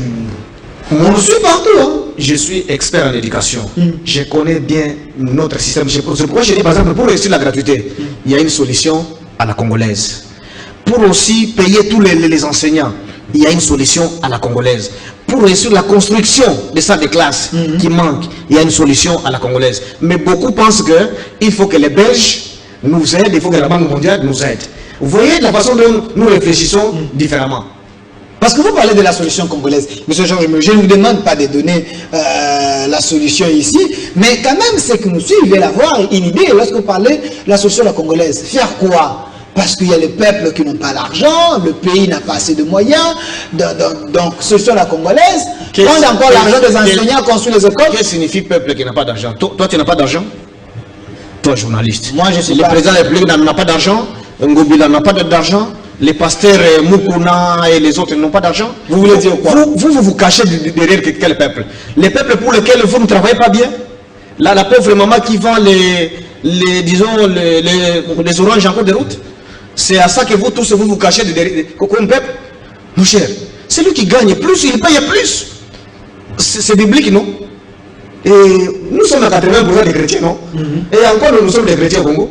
On le suit partout. Je suis expert en éducation. Je connais bien notre système. C'est pourquoi je dis, par exemple, pour réussir la gratuité, il y a une solution à la congolaise. Pour aussi payer tous les enseignants, il y a une solution à la congolaise. Pour réussir la construction des salles de classe qui manquent, il y a une solution à la congolaise. Mais beaucoup pensent qu'il faut que les Belges nous aident, il faut que la Banque mondiale nous aide. Vous voyez la façon dont nous réfléchissons différemment. Parce que vous parlez de la solution congolaise. Monsieur Jean, je ne vous demande pas de donner la solution ici, mais quand même, c'est que nous il va avoir une idée lorsque vous parlez de la solution congolaise. Faire quoi? Parce qu'il y a les peuples qui n'ont pas l'argent, le pays n'a pas assez de moyens, donc solution congolaise. Prendre encore l'argent des enseignants, construire les écoles. Qu'est-ce que signifie peuple qui n'a pas d'argent? Toi, tu n'as pas d'argent? Toi, journaliste. Moi, je suis le président de la République n'a pas d'argent, Ngobila n'a pas d'argent. Les pasteurs Mukuna et les autres n'ont pas d'argent. Vous voulez dire quoi? Vous cachez derrière quel peuple? Les peuples pour lesquels vous ne travaillez pas bien? La pauvre maman qui vend les oranges en cours de route? C'est à ça que vous tous vous cachez derrière comme peuple? Mon cher, c'est lui qui gagne plus, il paye plus. C'est biblique, non? Et nous sommes à 80% des chrétiens, non? Et encore nous sommes des chrétiens au Congo.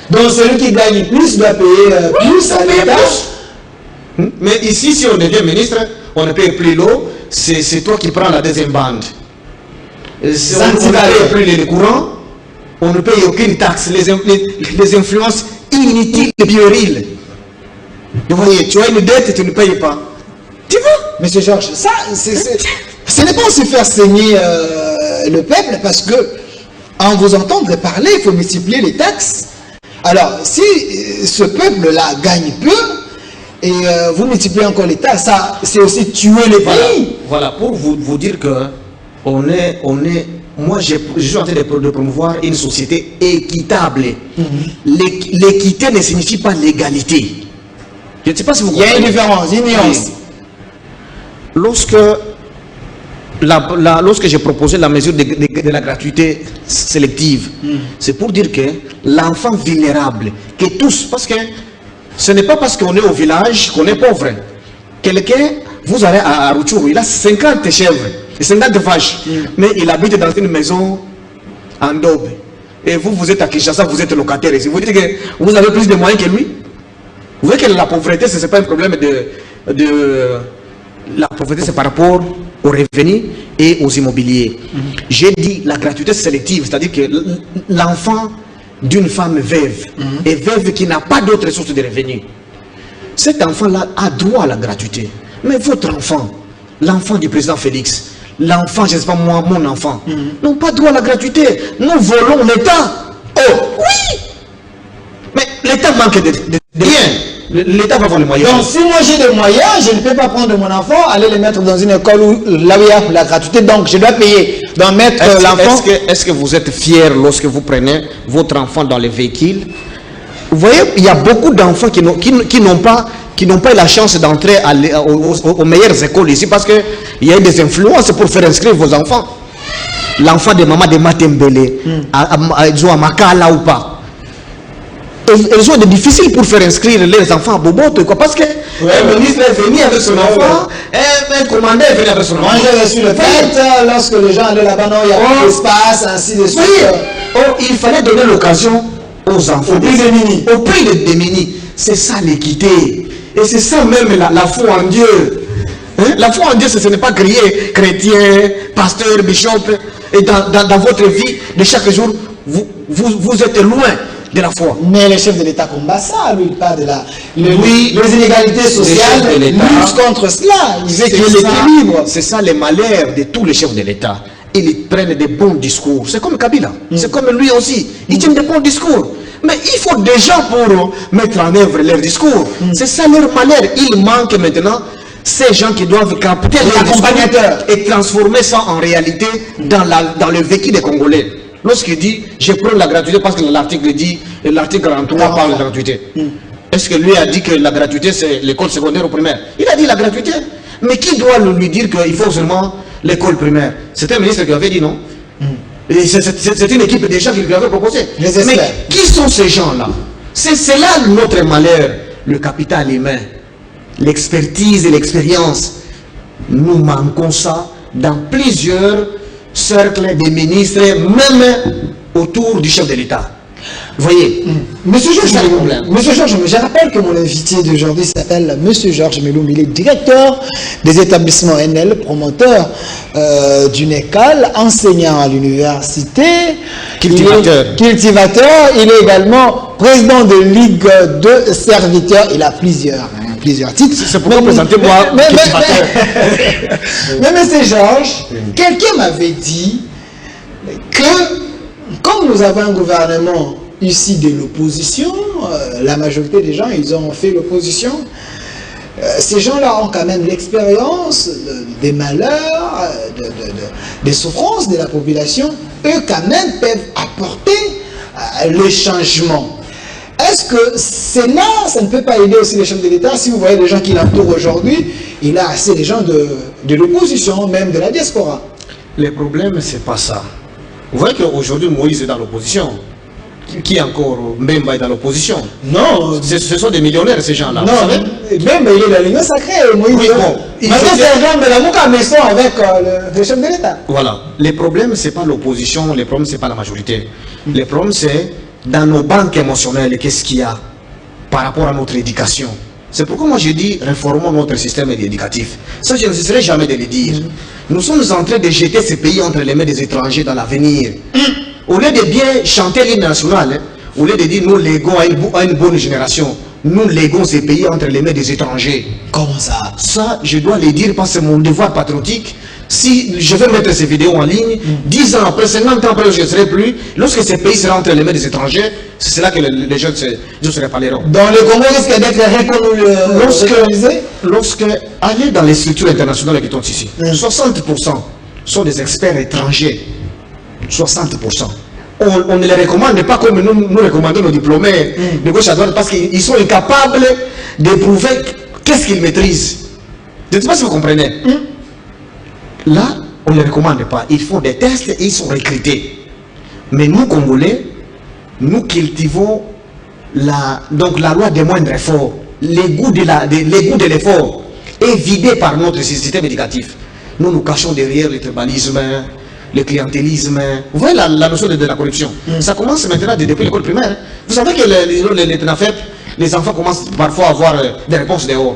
Donc celui qui gagne plus doit payer plus à l'État. Mais ici, si on devient ministre, on ne paye plus l'eau, c'est toi qui prends la deuxième bande. On ne paye plus les courants, on ne paye aucune taxe, les influences inutiles et puériles. Vous voyez, tu as une dette et tu ne payes pas. Tu vois? Monsieur Georges, ça, ce n'est pas aussi faire saigner le peuple, parce que en vous entendre parler, il faut multiplier les taxes. Alors, si ce peuple-là gagne peu, et vous multipliez encore l'État, ça c'est aussi tuer les pays. Voilà, pour vous dire que moi je suis en train de promouvoir une société équitable. L'équité ne signifie pas l'égalité. Je ne sais pas si vous comprenez. Il y a une différence, une nuance. Lorsque j'ai proposé la mesure de la gratuité sélective, c'est pour dire que l'enfant vulnérable, que tous, parce que ce n'est pas parce qu'on est au village qu'on est pauvre. Quelqu'un, vous allez à Rutshuru, il a 50 chèvres et 50 vaches, mais il habite dans une maison en daube. Et vous êtes à Kinshasa, vous êtes locataire ici. Vous dites que vous avez plus de moyens que lui. Vous voyez que la pauvreté, ce n'est pas un problème la pauvreté, c'est par rapport aux revenus et aux immobiliers. J'ai dit la gratuité sélective, c'est-à-dire que l'enfant d'une femme veuve et veuve qui n'a pas d'autre source de revenus, cet enfant-là a droit à la gratuité. Mais votre enfant, l'enfant du président Félix, l'enfant, je ne sais pas moi, mon enfant, n'ont pas droit à la gratuité. Nous volons l'État. Oh, oui! Mais l'État manque de rien. L'État va avoir les moyens. Donc si moi j'ai des moyens, je ne peux pas prendre mon enfant, aller le mettre dans une école où là où il y a la gratuité, donc je dois payer. Donc mettre l'enfant. Est-ce que vous êtes fier lorsque vous prenez votre enfant dans les véhicules? Vous voyez, il y a beaucoup d'enfants qui n'ont pas la chance d'entrer aux meilleures écoles ici parce qu'il y a des influences pour faire inscrire vos enfants. L'enfant de maman de Matembele, à Makala ou pas. Elles ont des difficiles pour faire inscrire les enfants à Boboto, quoi, parce que le ministre est venu avec son enfant, un commandant est venu avec son enfant. Moi j'ai reçu le fait, lorsque les gens allaient là-bas, non, il y a l'espace, ainsi de suite. Oui. Il fallait donner l'occasion aux enfants. Au prix des démunis. Au prix des démunis. C'est ça l'équité. Et c'est ça même la foi en Dieu. Hein? La foi en Dieu, ce n'est pas crier chrétien, pasteur, bishop. Et dans votre vie de chaque jour, vous êtes loin de la foi. Mais le chef de l'État combat ça, lui, il parle de les inégalités sociales, lutte contre cela. Il veut qu'il y ait l'équilibre. C'est ça le malheur de tous les chefs de l'État. Ils prennent des bons discours. C'est comme Kabila. C'est comme lui aussi. Ils tiennent des bons discours. Mais il faut des gens pour mettre en œuvre leurs discours. C'est ça leur malheur. Il manque maintenant ces gens qui doivent capter l'accompagnateur et transformer ça en réalité dans le vécu des Congolais. Lorsqu'il dit, je prends la gratuité parce que l'article dit, l'article 43 parle de gratuité. Est-ce que lui a dit que la gratuité c'est l'école secondaire ou primaire? Il a dit la gratuité. Mais qui doit lui dire qu'il faut seulement l'école primaire? C'était un ministre qui avait dit non. C'est une équipe déjà qui lui avait proposé. Mais qui sont ces gens-là? C'est là notre malheur, le capital humain, l'expertise et l'expérience. Nous manquons ça dans plusieurs cercle des ministres, même autour du chef de l'État. Vous voyez, Monsieur Georges, je rappelle que mon invité d'aujourd'hui s'appelle Monsieur Georges Meloum. Il est directeur des établissements NL, promoteur d'une école, enseignant à l'université, cultivateur. Il est également président de Ligue de serviteurs. Il a plusieurs titres. C'est pourquoi présentez-moi mais Monsieur Georges, quelqu'un m'avait dit que comme nous avons un gouvernement ici de l'opposition, la majorité des gens, ils ont fait l'opposition. Ces gens-là ont quand même l'expérience des malheurs, des souffrances de la population. Eux, quand même, peuvent apporter le changement. Est-ce que cela, ça ne peut pas aider aussi les chefs de l'État? Si vous voyez les gens qui l'entourent aujourd'hui, il a assez de gens de l'opposition, même de la diaspora. Le problème, c'est pas ça. Vous voyez qu'aujourd'hui, Moïse est dans l'opposition. Qui encore Mbemba est dans l'opposition? Non. Ce sont des millionnaires, ces gens-là. Non, Mbemba, il est dans l'Union sacrée. Moïse, oui, bon. Maintenant, c'est un genre de la Mouka Maison avec le chef de l'État. Voilà. Le problème, c'est pas l'opposition, le problème, c'est pas la majorité. Le problème, c'est dans nos banques émotionnelles, qu'est-ce qu'il y a par rapport à notre éducation. C'est pourquoi moi j'ai dit réformons notre système éducatif. Ça, je ne cesserai jamais de le dire. Nous sommes en train de jeter ces pays entre les mains des étrangers dans l'avenir. Au lieu de bien chanter l'hymne national, au lieu de dire nous léguons à une bonne génération, nous léguons ces pays entre les mains des étrangers. Comment ça? Ça, je dois le dire parce que c'est mon devoir patriotique Si je vais mettre ces vidéos en ligne, 10 ans après, 50 ans après, je ne serai plus. Lorsque ces pays seront entre les mains des étrangers, c'est là que les jeunes se réparleront. Dans le Congo, risque d'être reconnu lorsque aller dans les structures internationales qui sont ici, 60% sont des experts étrangers. 60%. On ne les recommande pas comme nous recommandons nos diplômés de gauche à droite parce qu'ils sont incapables de prouver qu'est-ce qu'ils maîtrisent. Je ne sais pas si vous comprenez. Là, on ne les recommande pas. Ils font des tests et ils sont recrutés. Mais nous, Congolais, nous cultivons la loi des moindres efforts. L'égout de l'effort est vidé par notre système éducatif. Nous nous cachons derrière le tribalisme, le clientélisme. Vous voyez la notion de la corruption. Ça commence maintenant depuis l'école primaire. Vous savez que les enfants commencent parfois à avoir des réponses dehors.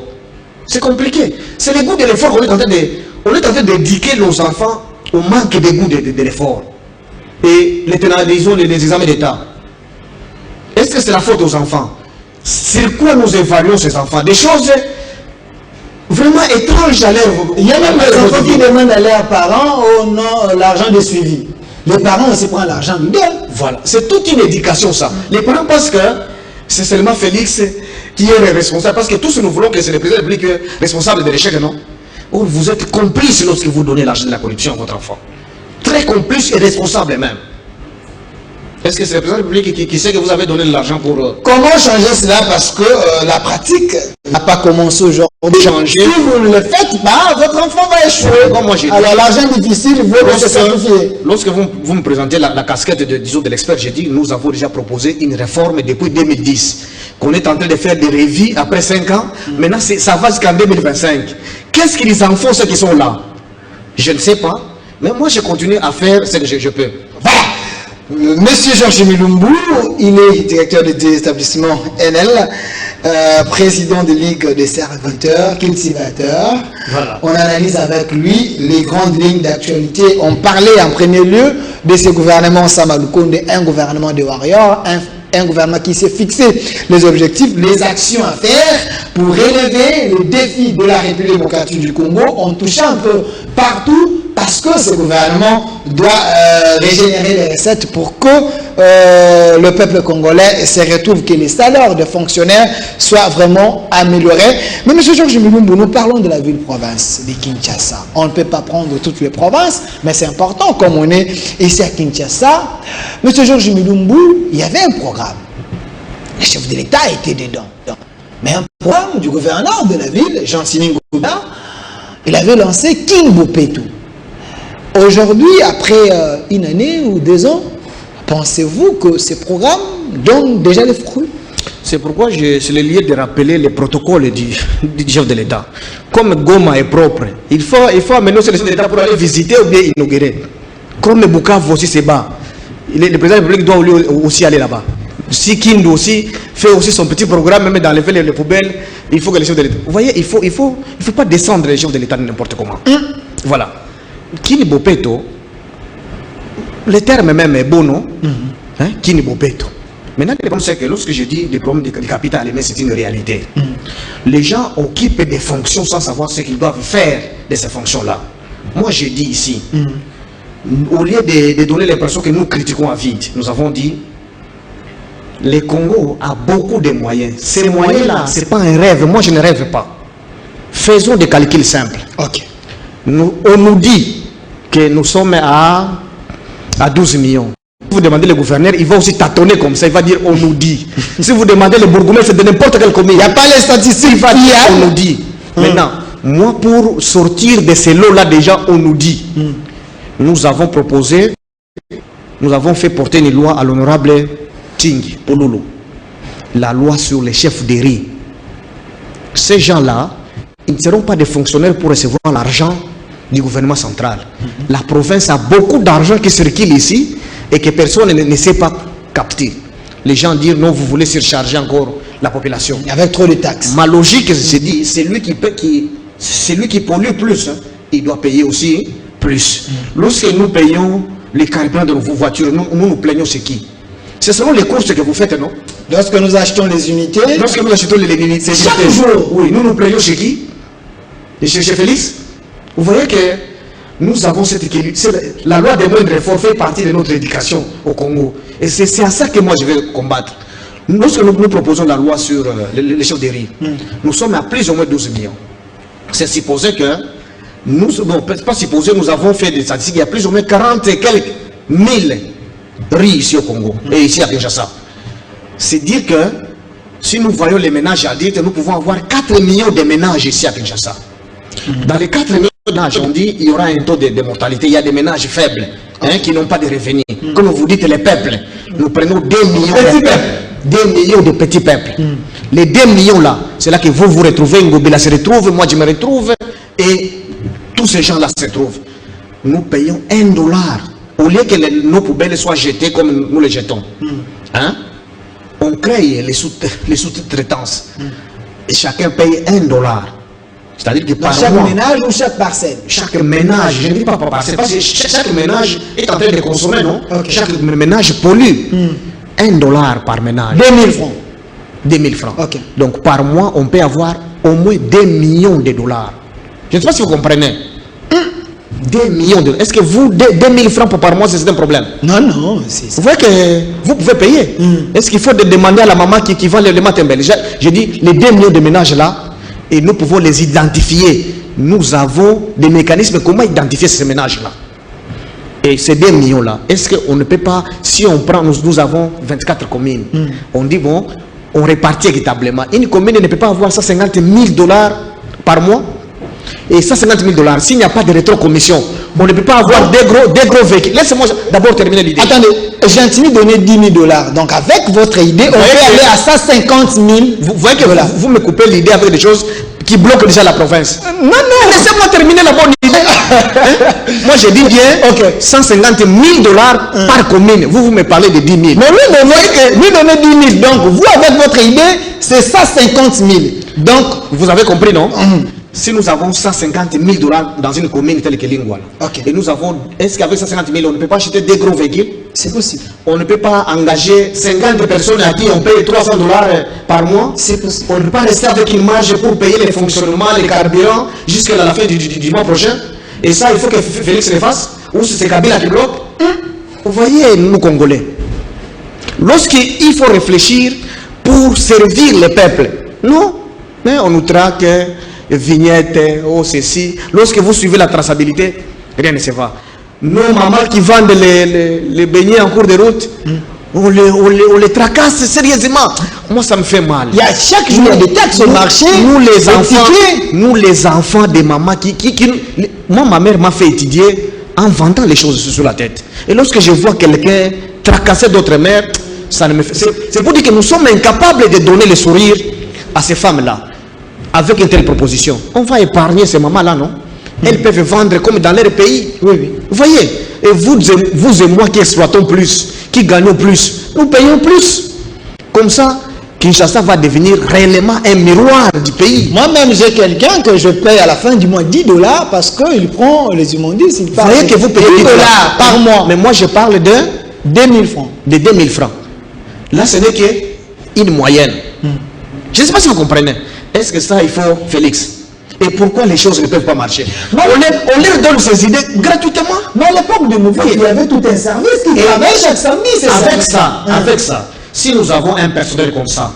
C'est compliqué. C'est l'égout de l'effort qu'on est en train d'éduquer nos enfants au manque d'égout de l'effort. Et les examens d'État. Est-ce que c'est la faute aux enfants? Sur quoi nous évaluons ces enfants? Des choses vraiment étranges à l'air. Il y a même des enfants qui demandent à leurs parents l'argent de suivi. Les parents aussi prennent l'argent du gueule. Voilà. C'est toute une éducation ça. Les parents pensent que c'est seulement Félix qui est le responsable. Parce que tous nous voulons que c'est le président de la République responsable de l'échec, non? Or, vous êtes complice lorsque vous donnez l'argent de la corruption à votre enfant. Très complice et responsable même. Est-ce que c'est le président de la République qui sait que vous avez donné de l'argent pour... Comment changer cela? Parce que la pratique n'a pas commencé aujourd'hui. Si vous ne le faites pas, votre enfant va échouer. Comme moi, j'ai dit. Alors l'argent difficile, il faut se sacrifier. Lorsque vous me présentez la casquette de l'expert, j'ai dit nous avons déjà proposé une réforme depuis 2010. Qu'on est en train de faire des revues après 5 ans. Maintenant, ça va jusqu'en 2025. Qu'est-ce qu'ils en font, ceux qui sont là? Je ne sais pas. Mais moi, je continue à faire ce que je peux. Voilà. Monsieur Georges Milumbu, il est directeur de l'établissement NL, président de Ligue des serviteurs, cultivateurs. Voilà. On analyse avec lui les grandes lignes d'actualité. On parlait en premier lieu de ce gouvernement Samalukonde, un gouvernement de warriors, un gouvernement qui s'est fixé les objectifs, les actions à faire pour relever les défis de la République démocratique du Congo en touchant un peu partout. Parce que ce gouvernement doit régénérer les recettes pour que le peuple congolais se retrouve, que les salaires des fonctionnaires soient vraiment améliorés. Mais M. Georges Milumbu, nous parlons de la ville-province de Kinshasa. On ne peut pas prendre toutes les provinces, mais c'est important, comme on est ici à Kinshasa. M. Georges Milumbu, il y avait un programme. Le chef de l'État était dedans. Mais un programme du gouverneur de la ville, Jean-Sini Ngouda, il avait lancé King Bopetou. Aujourd'hui, après une année ou 2 ans, pensez-vous que ces programmes donnent déjà les fruits? C'est pourquoi c'est le lieu de rappeler les protocoles du chef de l'État. Comme Goma est propre, il faut amener le chef de l'État pour aller visiter ou bien inaugurer. Comme Bukavu aussi c'est bas. Le président de la République doit aussi aller là-bas. Si Kindu aussi fait aussi son petit programme, même dans les poubelles, il faut que les chefs de l'État... Vous voyez, il faut pas descendre les chefs de l'État n'importe comment. Voilà. Kini Bopeto, le terme même est bon, non? Kini Bopeto. Maintenant, le problème, c'est que lorsque je dis des problèmes de capital, c'est une réalité. Les gens occupent des fonctions sans savoir ce qu'ils doivent faire de ces fonctions-là. Moi, je dis ici, au lieu de donner l'impression que nous critiquons à vide, nous avons dit, le Congo a beaucoup de moyens. Ces moyens-là, ce n'est pas un rêve. Moi, je ne rêve pas. Faisons des calculs simples. Ok. On nous dit que nous sommes à 12 millions. Si vous demandez le gouverneur, il va aussi tâtonner comme ça. Il va dire on nous dit. Si vous demandez le bourgmestre de n'importe quelle commune, il n'y a pas les statistiques. Il va dire on nous dit. Maintenant, moi pour sortir de ces lots-là déjà, on nous dit. Nous avons proposé, nous avons fait porter une loi à l'honorable Tingi Pololo. La loi sur les chefs de riz. Ces gens-là, ils ne seront pas des fonctionnaires pour recevoir l'argent du gouvernement central. La province a beaucoup d'argent qui circule ici et que personne ne sait pas capter. Les gens disent non, vous voulez surcharger encore la population. Avec trop de taxes. Ma logique, c'est dit, c'est lui qui pollue plus, il doit payer aussi plus. Lorsque nous payons les carburants de vos voitures, nous plaignons c'est qui? C'est selon les courses que vous faites, non? Lorsque nous achetons les unités. Lorsque nous achetons les unités. Chaque jour. Oui, nous plaignons chez qui? Et chez Félix. Vous voyez que nous avons cette équilibre. La loi des moindres efforts fait partie de notre éducation au Congo. Et c'est à ça que moi je vais combattre. Lorsque nous proposons la loi sur les chefs de riz, nous sommes à plus ou moins 12 millions. C'est supposé que, pas supposé, nous avons fait des statistiques, il y a plus ou moins 40 et quelques mille riz ici au Congo et ici à Kinshasa. C'est dire que si nous voyons les ménages adultes, nous pouvons avoir 4 millions de ménages ici à Kinshasa. Dans les 4 millions de ménages, on dit qu'il y aura un taux de mortalité. Il y a des ménages faibles qui n'ont pas de revenus. Comme vous dites, les peuples, nous prenons 2 millions de peuples. 2 millions de petits peuples. Les 2 millions là, c'est là que vous vous retrouvez, Ngobila se retrouve, moi je me retrouve, et tous ces gens là se retrouvent. Nous payons $1. Au lieu que nos poubelles soient jetées comme nous les jetons. Hein? On crée les sous-traitances. Et chacun paye $1. C'est-à-dire que par chaque mois, ménage ou chaque parcelle? chaque ménage, je ne dis pas par parcelle, parce que chaque ménage est en train de consommer, non? Okay. Chaque ménage pollue. $1 par ménage. 2000 francs. 2000 francs. Okay. Donc par mois, on peut avoir au moins 2 millions de dollars. Je ne sais pas si vous comprenez. 2 millions de dollars. Est-ce que vous, 2000 francs par mois, c'est un problème? Non, non. Vous voyez que vous pouvez payer. Est-ce qu'il faut demander à la maman qui vend les matembel? Je dis, les 2 millions de ménages là, et nous pouvons les identifier. Nous avons des mécanismes comment identifier ces ménages là. Et ces 2 millions là, est-ce qu'on ne peut pas, si on prend, nous avons 24 communes, on dit bon, on répartit équitablement. Une commune ne peut pas avoir $150 000 par mois. Et $150 000, s'il n'y a pas de rétrocommission, on ne peut pas avoir des gros véhicules. Laissez-moi d'abord terminer l'idée. Attendez, j'ai intimé donné $10 000. Donc avec votre idée, on peut aller à 150 000. Vous voyez que vous me coupez l'idée avec des choses qui bloquent déjà la province. Non, non. Laissez-moi terminer la bonne idée. Moi, je dis bien okay. $150 000 par commune. Vous me parlez de 10 000. Mais lui donner 10 000. Donc, vous, avec votre idée, c'est 150 000. Donc, vous avez compris, non? Si nous avons $150 000 dans une commune telle que Lingouala, et nous avons, est-ce qu'avec 150 000, on ne peut pas acheter des gros véhicules? C'est possible. On ne peut pas engager 50 personnes à qui on paye $300 par mois? C'est possible. On ne peut pas rester avec une marge pour payer les fonctionnements, les carburants, jusqu'à la fin du mois prochain? Et ça, il faut que Félix le fasse? Ou c'est Kabila qui bloque? Vous voyez, nous Congolais, lorsqu'il faut réfléchir pour servir le peuple, non, mais on nous traque, vignettes, oh ceci. Lorsque vous suivez la traçabilité, rien ne se va. Nos mamans qui vendent les beignets en cours de route, on les tracasse sérieusement. Moi, ça me fait mal. Il y a chaque jour des taxes au marché. Nous les enfants des mamans moi, ma mère m'a fait étudier en vendant les choses sur la tête. Et lorsque je vois quelqu'un tracasser d'autres mères, ça ne me fait... C'est pour dire que nous sommes incapables de donner le sourire à ces femmes-là. Avec une telle proposition, on va épargner ces mamans-là, non? Elles peuvent vendre comme dans leur pays. Oui, oui. Vous voyez? Et vous et moi qui exploitons plus, qui gagnons plus, nous payons plus. Comme ça, Kinshasa va devenir réellement un miroir du pays. Moi-même, j'ai quelqu'un que je paye à la fin du mois $10 parce qu'il prend les immondices. Vous voyez que vous payez $10 par mois. Mais moi, je parle de 2000 francs. De 2000 francs. Là, ce n'est qu'une moyenne. Je ne sais pas si vous comprenez. Est-ce que ça, il faut, Félix? Et pourquoi les choses ne peuvent pas marcher? On leur donne ces idées gratuitement. Mais à l'époque de Mouvement, il y avait tout un service qui travaillait chaque samedi. Avec ça, si nous avons un personnel comme ça,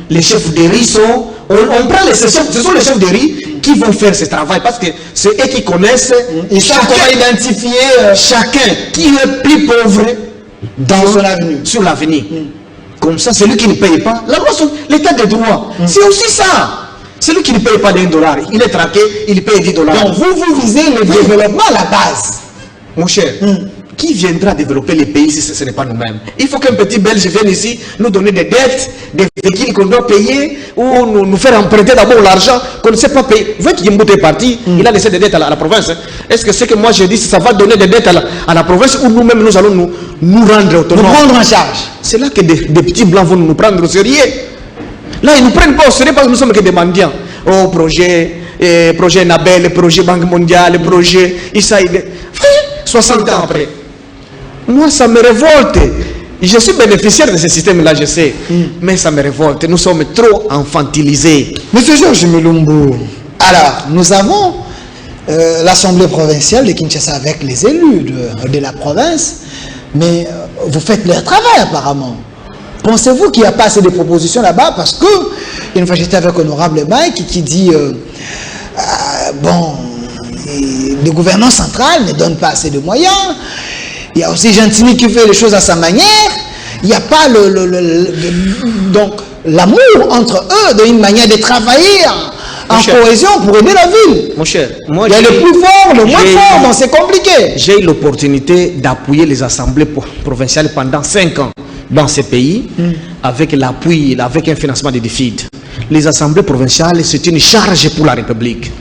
les chefs de riz sont... On prend ce sont les chefs de riz qui vont faire ce travail parce que c'est eux qui connaissent... Ils savent comment identifier chacun qui est plus pauvre sur l'avenir. Comme ça, celui qui ne paye pas, la loi, l'état de droit, c'est aussi ça. Celui qui ne paye pas $1, il est traqué, il paye $10. Donc vous visez le développement à la base. Mon cher, qui viendra développer les pays si ce n'est pas nous-mêmes? Il faut qu'un petit Belge vienne ici nous donner des dettes, des véhicules qu'on doit payer, ou nous faire emprunter d'abord l'argent qu'on ne sait pas payer. Vous voyez qu'Yimboute est parti, il a laissé des dettes à la province. Est-ce que ce que moi je dis, ça va donner des dettes à la province ou nous-mêmes nous allons nous rendre autonomes? Nous prendre en charge. C'est là que des petits blancs vont nous prendre au sérieux. Là, ils ne nous prennent pas au sérieux parce que nous sommes que des mendiants. Oh, projet Nabel, projet Banque mondiale, projet Issa-Ide. 60 ans après. Moi, ça me révolte. Je suis bénéficiaire de ce système-là, je sais. Mais ça me révolte. Nous sommes trop infantilisés. Monsieur Georges Mulumbu, alors, nous avons l'Assemblée provinciale de Kinshasa avec les élus de la province, mais vous faites leur travail apparemment. Pensez-vous qu'il n'y a pas assez de propositions là-bas? Parce que, une fois j'étais avec Honorable Mike qui dit, bon, le gouvernement central ne donne pas assez de moyens, il y a aussi Gentini qui fait les choses à sa manière, il n'y a pas donc l'amour entre eux, d'une manière de travailler en cohésion pour aider la ville. Mon cher, moi, il y a le plus fort, le moins fort, donc c'est compliqué. J'ai eu l'opportunité d'appuyer les assemblées provinciales pendant 5 ans dans ces pays, avec l'appui, avec un financement de DFID. Les assemblées provinciales, c'est une charge pour la République.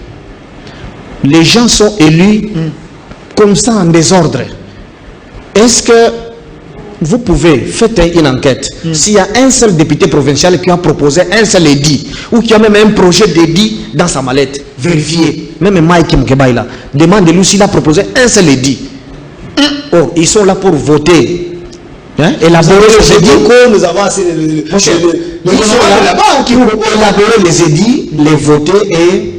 Les gens sont élus comme ça en désordre. Est-ce que vous pouvez faire une enquête? S'il y a un seul député provincial qui a proposé un seul édit, ou qui a même un projet d'édit dans sa mallette, vérifiez. Même Mike Mkebaïla, demandez-lui s'il a proposé un seul édit. Oh, ils sont là pour voter. Hein? Élaborer les édits. Nous avons assez de... Ils sont là qui vont élaborer les édits, les voter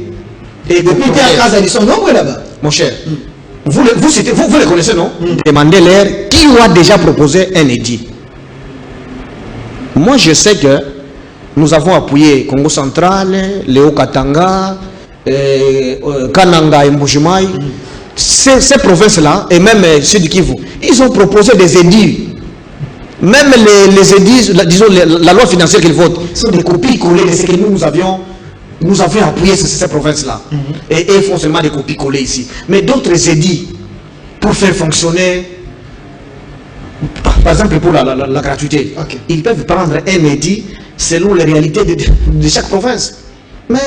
et depuis Terre ils sont nombreux là-bas. Mon cher, vous les connaissez, non? Demandez-leur qui a déjà proposé un édit. Moi, je sais que nous avons appuyé Congo Central, Léo Katanga, Kananga et Mbujimaï. Ces provinces-là, et même ceux du Kivu, ils ont proposé des édits. Même les édits, disons la loi financière qu'ils votent, sont des copies collées de ce que nous avions appuyé sur ces provinces-là. Et ils font seulement des copies collées ici. Mais d'autres édits, pour faire fonctionner, par exemple pour la gratuité, ils peuvent prendre un édit selon les réalités de chaque province. Mais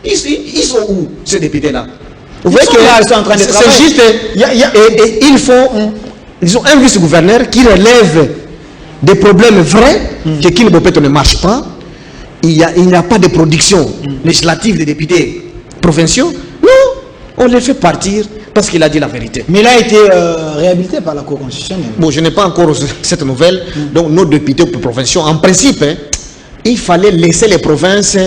ils sont où, ces députés-là? Vous voyez qu'ils sont en train de travailler. C'est juste, et ils font, ils ont un vice-gouverneur qui relève des problèmes vrais, que Kinbopeto ne marche pas. Il n'y a pas de production législative des députés provinciaux. Non, on les fait partir parce qu'il a dit la vérité. Mais il a été réhabilité par la Cour constitutionnelle. Bon, je n'ai pas encore cette nouvelle. Donc, nos députés provinciaux, en principe, il fallait laisser les provinces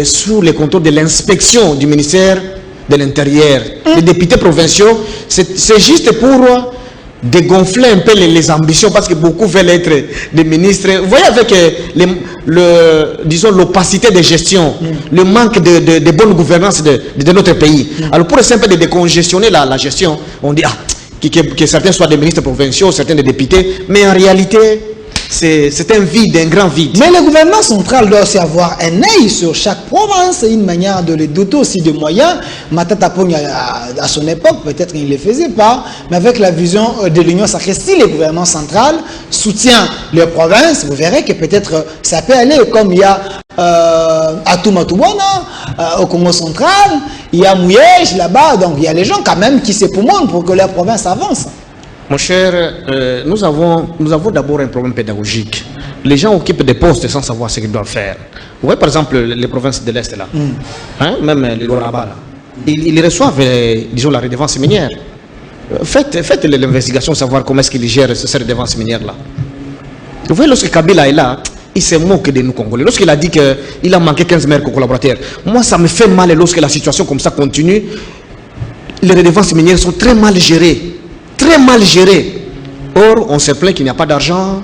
sous les contrôles de l'inspection du ministère de l'Intérieur. Les députés provinciaux, c'est juste pour dégonfler un peu les ambitions, parce que beaucoup veulent être des ministres. Vous voyez, avec disons l'opacité de gestion, le manque de bonne gouvernance de notre pays. Alors pour essayer un peu de décongestionner la gestion, on dit que certains soient des ministres provinciaux, certains des députés, mais en réalité c'est un vide, un grand vide. Mais le gouvernement central doit aussi avoir un œil sur chaque province, une manière de les doter aussi de moyens. Matata Pogna, à son époque, peut-être qu'il ne le faisait pas, mais avec la vision de l'Union sacrée, si le gouvernement central soutient les provinces, vous verrez que peut-être ça peut aller, comme il y a à Toumatouana, au Congo central, il y a Mouyège là-bas, donc il y a les gens quand même qui s'époumonnent pour que leur province avance. Mon cher, nous avons d'abord un problème pédagogique. Les gens occupent des postes sans savoir ce qu'ils doivent faire. Vous voyez par exemple les provinces de l'Est là, même les Loraba là, ils reçoivent, disons, la redevance minière. Faites l'investigation, savoir comment est-ce qu'ils gèrent cette redevance minière là. Vous voyez, lorsque Kabila est là, il se moque de nous Congolais. Lorsqu'il a dit qu'il a manqué 15 maires collaborateurs, moi ça me fait mal lorsque la situation comme ça continue. Les redevances minières sont très mal gérées. Très mal géré. Or, on se plaint qu'il n'y a pas d'argent.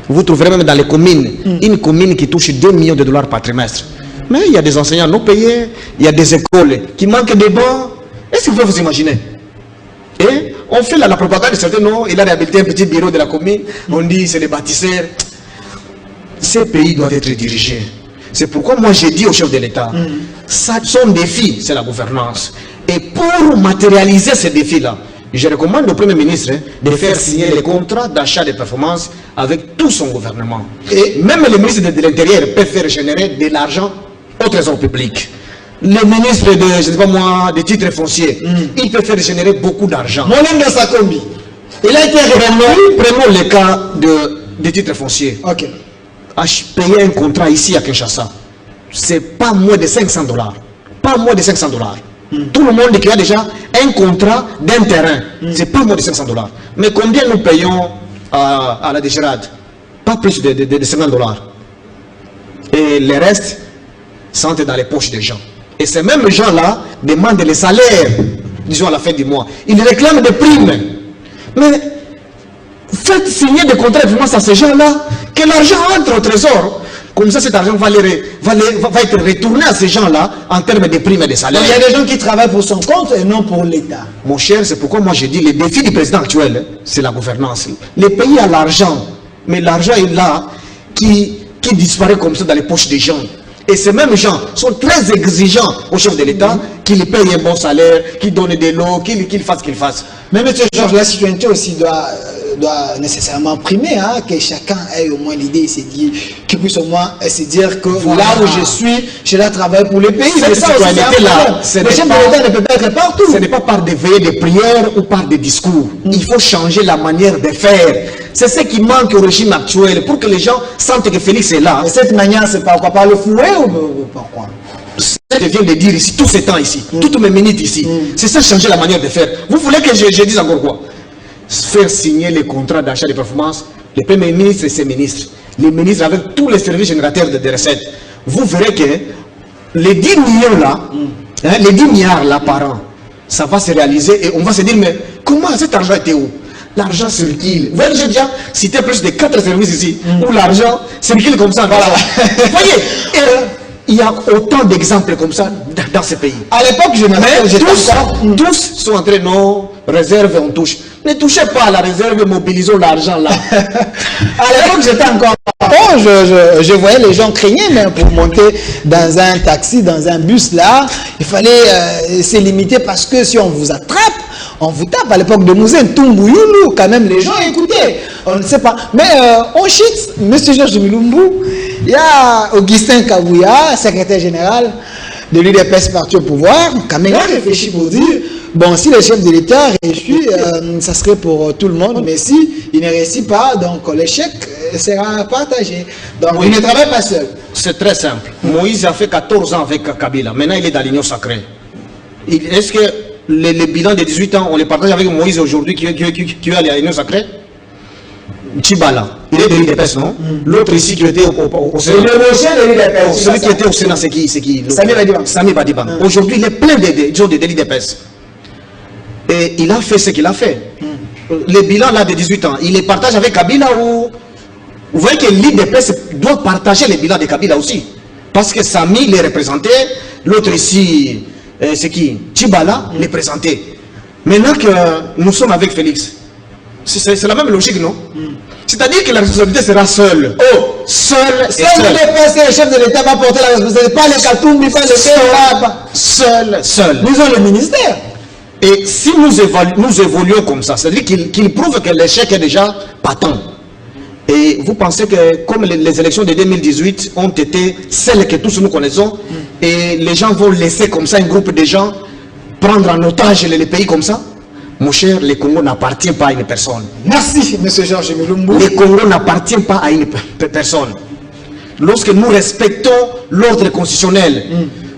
Vous trouverez même dans les communes, une commune qui touche 2 millions de dollars par trimestre. Mais il y a des enseignants non payés, il y a des écoles qui manquent de bancs. Est-ce que vous pouvez vous imaginer? Et on fait la propagande de certains noms. Il a réhabilité un petit bureau de la commune. On dit c'est les bâtisseurs. Ces pays doivent être dirigés. C'est pourquoi moi j'ai dit au chef de l'État, son défi, c'est la gouvernance. Et pour matérialiser ces défis-là, je recommande au Premier ministre de faire signer les contrats d'achat de performance avec tout son gouvernement. Et même le ministre de l'Intérieur peut faire générer de l'argent au trésor public. Le ministre de, je ne sais pas moi, des titres fonciers, il peut faire générer beaucoup d'argent. Moulin de Sakombi, il a été Prenons le cas des titres fonciers. Ok. Payer un contrat ici à Kinshasa, c'est pas moins de 500 $. Pas moins de 500 $. Tout le monde qui a déjà un contrat d'un terrain, c'est pas moins de 500 $. Mais combien nous payons à la DGRAD? Pas plus de 50 $. Et le reste s'entre dans les poches des gens. Et ces mêmes gens-là demandent les salaires, disons à la fin du mois. Ils réclament des primes. Mais faites signer des contrats de performance à ces gens-là, que l'argent entre au trésor. Comme ça, cet argent va être retourné à ces gens-là en termes de primes et de salaires. Il y a des gens qui travaillent pour son compte et non pour l'État. Mon cher, c'est pourquoi moi je dis le défi du président actuel, c'est la gouvernance. Le pays a l'argent, mais l'argent est là qui disparaît comme ça dans les poches des gens. Et ces mêmes gens sont très exigeants au chef de l'État, qu'il paye un bon salaire, qu'il donne des lots, qu'il fasse ce qu'il fasse. Mais M. Georges, la citoyenneté aussi doit nécessairement primer, hein, que chacun ait au moins l'idée, qu'il puisse au moins se dire que là où je suis, je dois travailler pour le pays. Cette citoyenneté-là, le chef de l'État ne peut pas être partout. Ce n'est pas par des veillées de prière ou par des discours. Il faut changer la manière de faire. C'est ce qui manque au régime actuel pour que les gens sentent que Félix est là. Et cette manière, c'est par quoi? Par le fouet ou par quoi? Je viens de dire ici, tous ces temps ici, toutes mes minutes ici, c'est ça changer la manière de faire. Vous voulez que je dise encore quoi? Faire signer les contrats d'achat de performance, le Premier ministre et ses ministres, les ministres avec tous les services générateurs de recettes. Vous verrez que les 10 millions là, les 10 milliards là par an, ça va se réaliser et on va se dire, mais comment cet argent était où? L'argent circule. Vous voyez, j'ai déjà cité plus de 4 services ici où l'argent circule comme ça. Voilà. Vous voyez, il y a autant d'exemples comme ça dans ce pays. À l'époque, tous sont entrés nos réserves, on touche. Ne touchez pas à la réserve, mobilisons l'argent là. À l'époque, j'étais encore... Oh, je voyais les gens craignaient, mais pour monter dans un taxi, dans un bus là, il fallait se limiter parce que si on vous attrape, on vous tape. À l'époque de Mouzen, Toumbouyounou, quand même, les gens écoutaient. On ne sait pas. Mais on chite, M. Georges Milumbu, il y a Augustin Kabouya, secrétaire général de l'UDPS parti au pouvoir, quand même, il a réfléchi pour dire, bon, si le chef de l'État réussit, ça serait pour tout le monde, mais si il ne réussit pas, donc l'échec sera partagé. Donc il ne travaille pas seul. C'est très simple. Moïse a fait 14 ans avec Kabila. Maintenant, il est dans l'Union sacrée. Est-ce que les bilans de 18 ans, on les partage avec Moïse aujourd'hui qui est à l'Union sacrée? Chibala, il est de l'UDPS, non? L'autre ici qui était au Sénat. Celui qui était au Sénat, c'est qui? Sami Badiban. Aujourd'hui, il est plein de l'UDPS. Et il a fait ce qu'il a fait. Les bilans là de 18 ans, il les partage avec Kabila ou... Vous voyez que l'UDPS doit partager les bilans de Kabila aussi. Parce que Sami les représentait, l'autre ici, c'est qui? Chibala les présentait. Maintenant que nous sommes avec Félix, c'est la même logique, non? C'est-à-dire que la responsabilité sera seule. Oh, seule. Le chef de l'État va porter la responsabilité, pas les Katoumbi, pas les seul. Nous avons le ministère. Et si nous évoluons comme ça, c'est-à-dire qu'il prouve que l'échec est déjà patent. Et vous pensez que comme les élections de 2018 ont été celles que tous nous connaissons, et les gens vont laisser comme ça un groupe de gens prendre en otage les pays comme ça? Mon cher, le Congo n'appartient pas à une personne. Merci, M. Georges Milumbu. Le Congo n'appartient pas à une personne. Lorsque nous respectons l'ordre constitutionnel,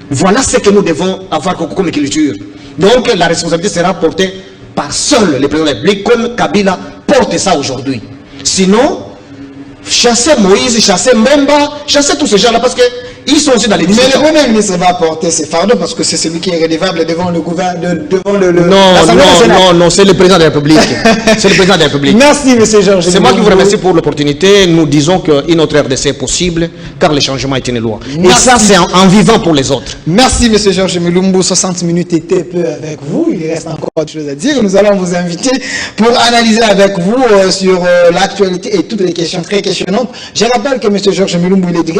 voilà ce que nous devons avoir comme culture. Donc la responsabilité sera portée par seul le président de la République, comme Kabila porte ça aujourd'hui. Sinon, chasser Moïse, chasser Mbemba, chasser tous ces gens-là, parce qu'ils sont aussi dans les discussions. Mais le Premier ministre va porter ses fardeaux parce que c'est celui qui est redevable devant le gouvernement, devant le Non, c'est le président de la République. C'est le président de la République. Merci, M. Georges. C'est moi qui vous remercie pour l'opportunité. Nous disons qu'une autre RDC est possible, car le changement est une loi. Et ça, c'est en vivant pour les autres. Merci, M. Georges Milumbu. 60 minutes étaient peu avec vous. Il reste encore autre chose à dire. Nous allons vous inviter pour analyser avec vous sur l'actualité et toutes les questions très questionnantes. Je rappelle que M. Georges Milumbu, il est directeur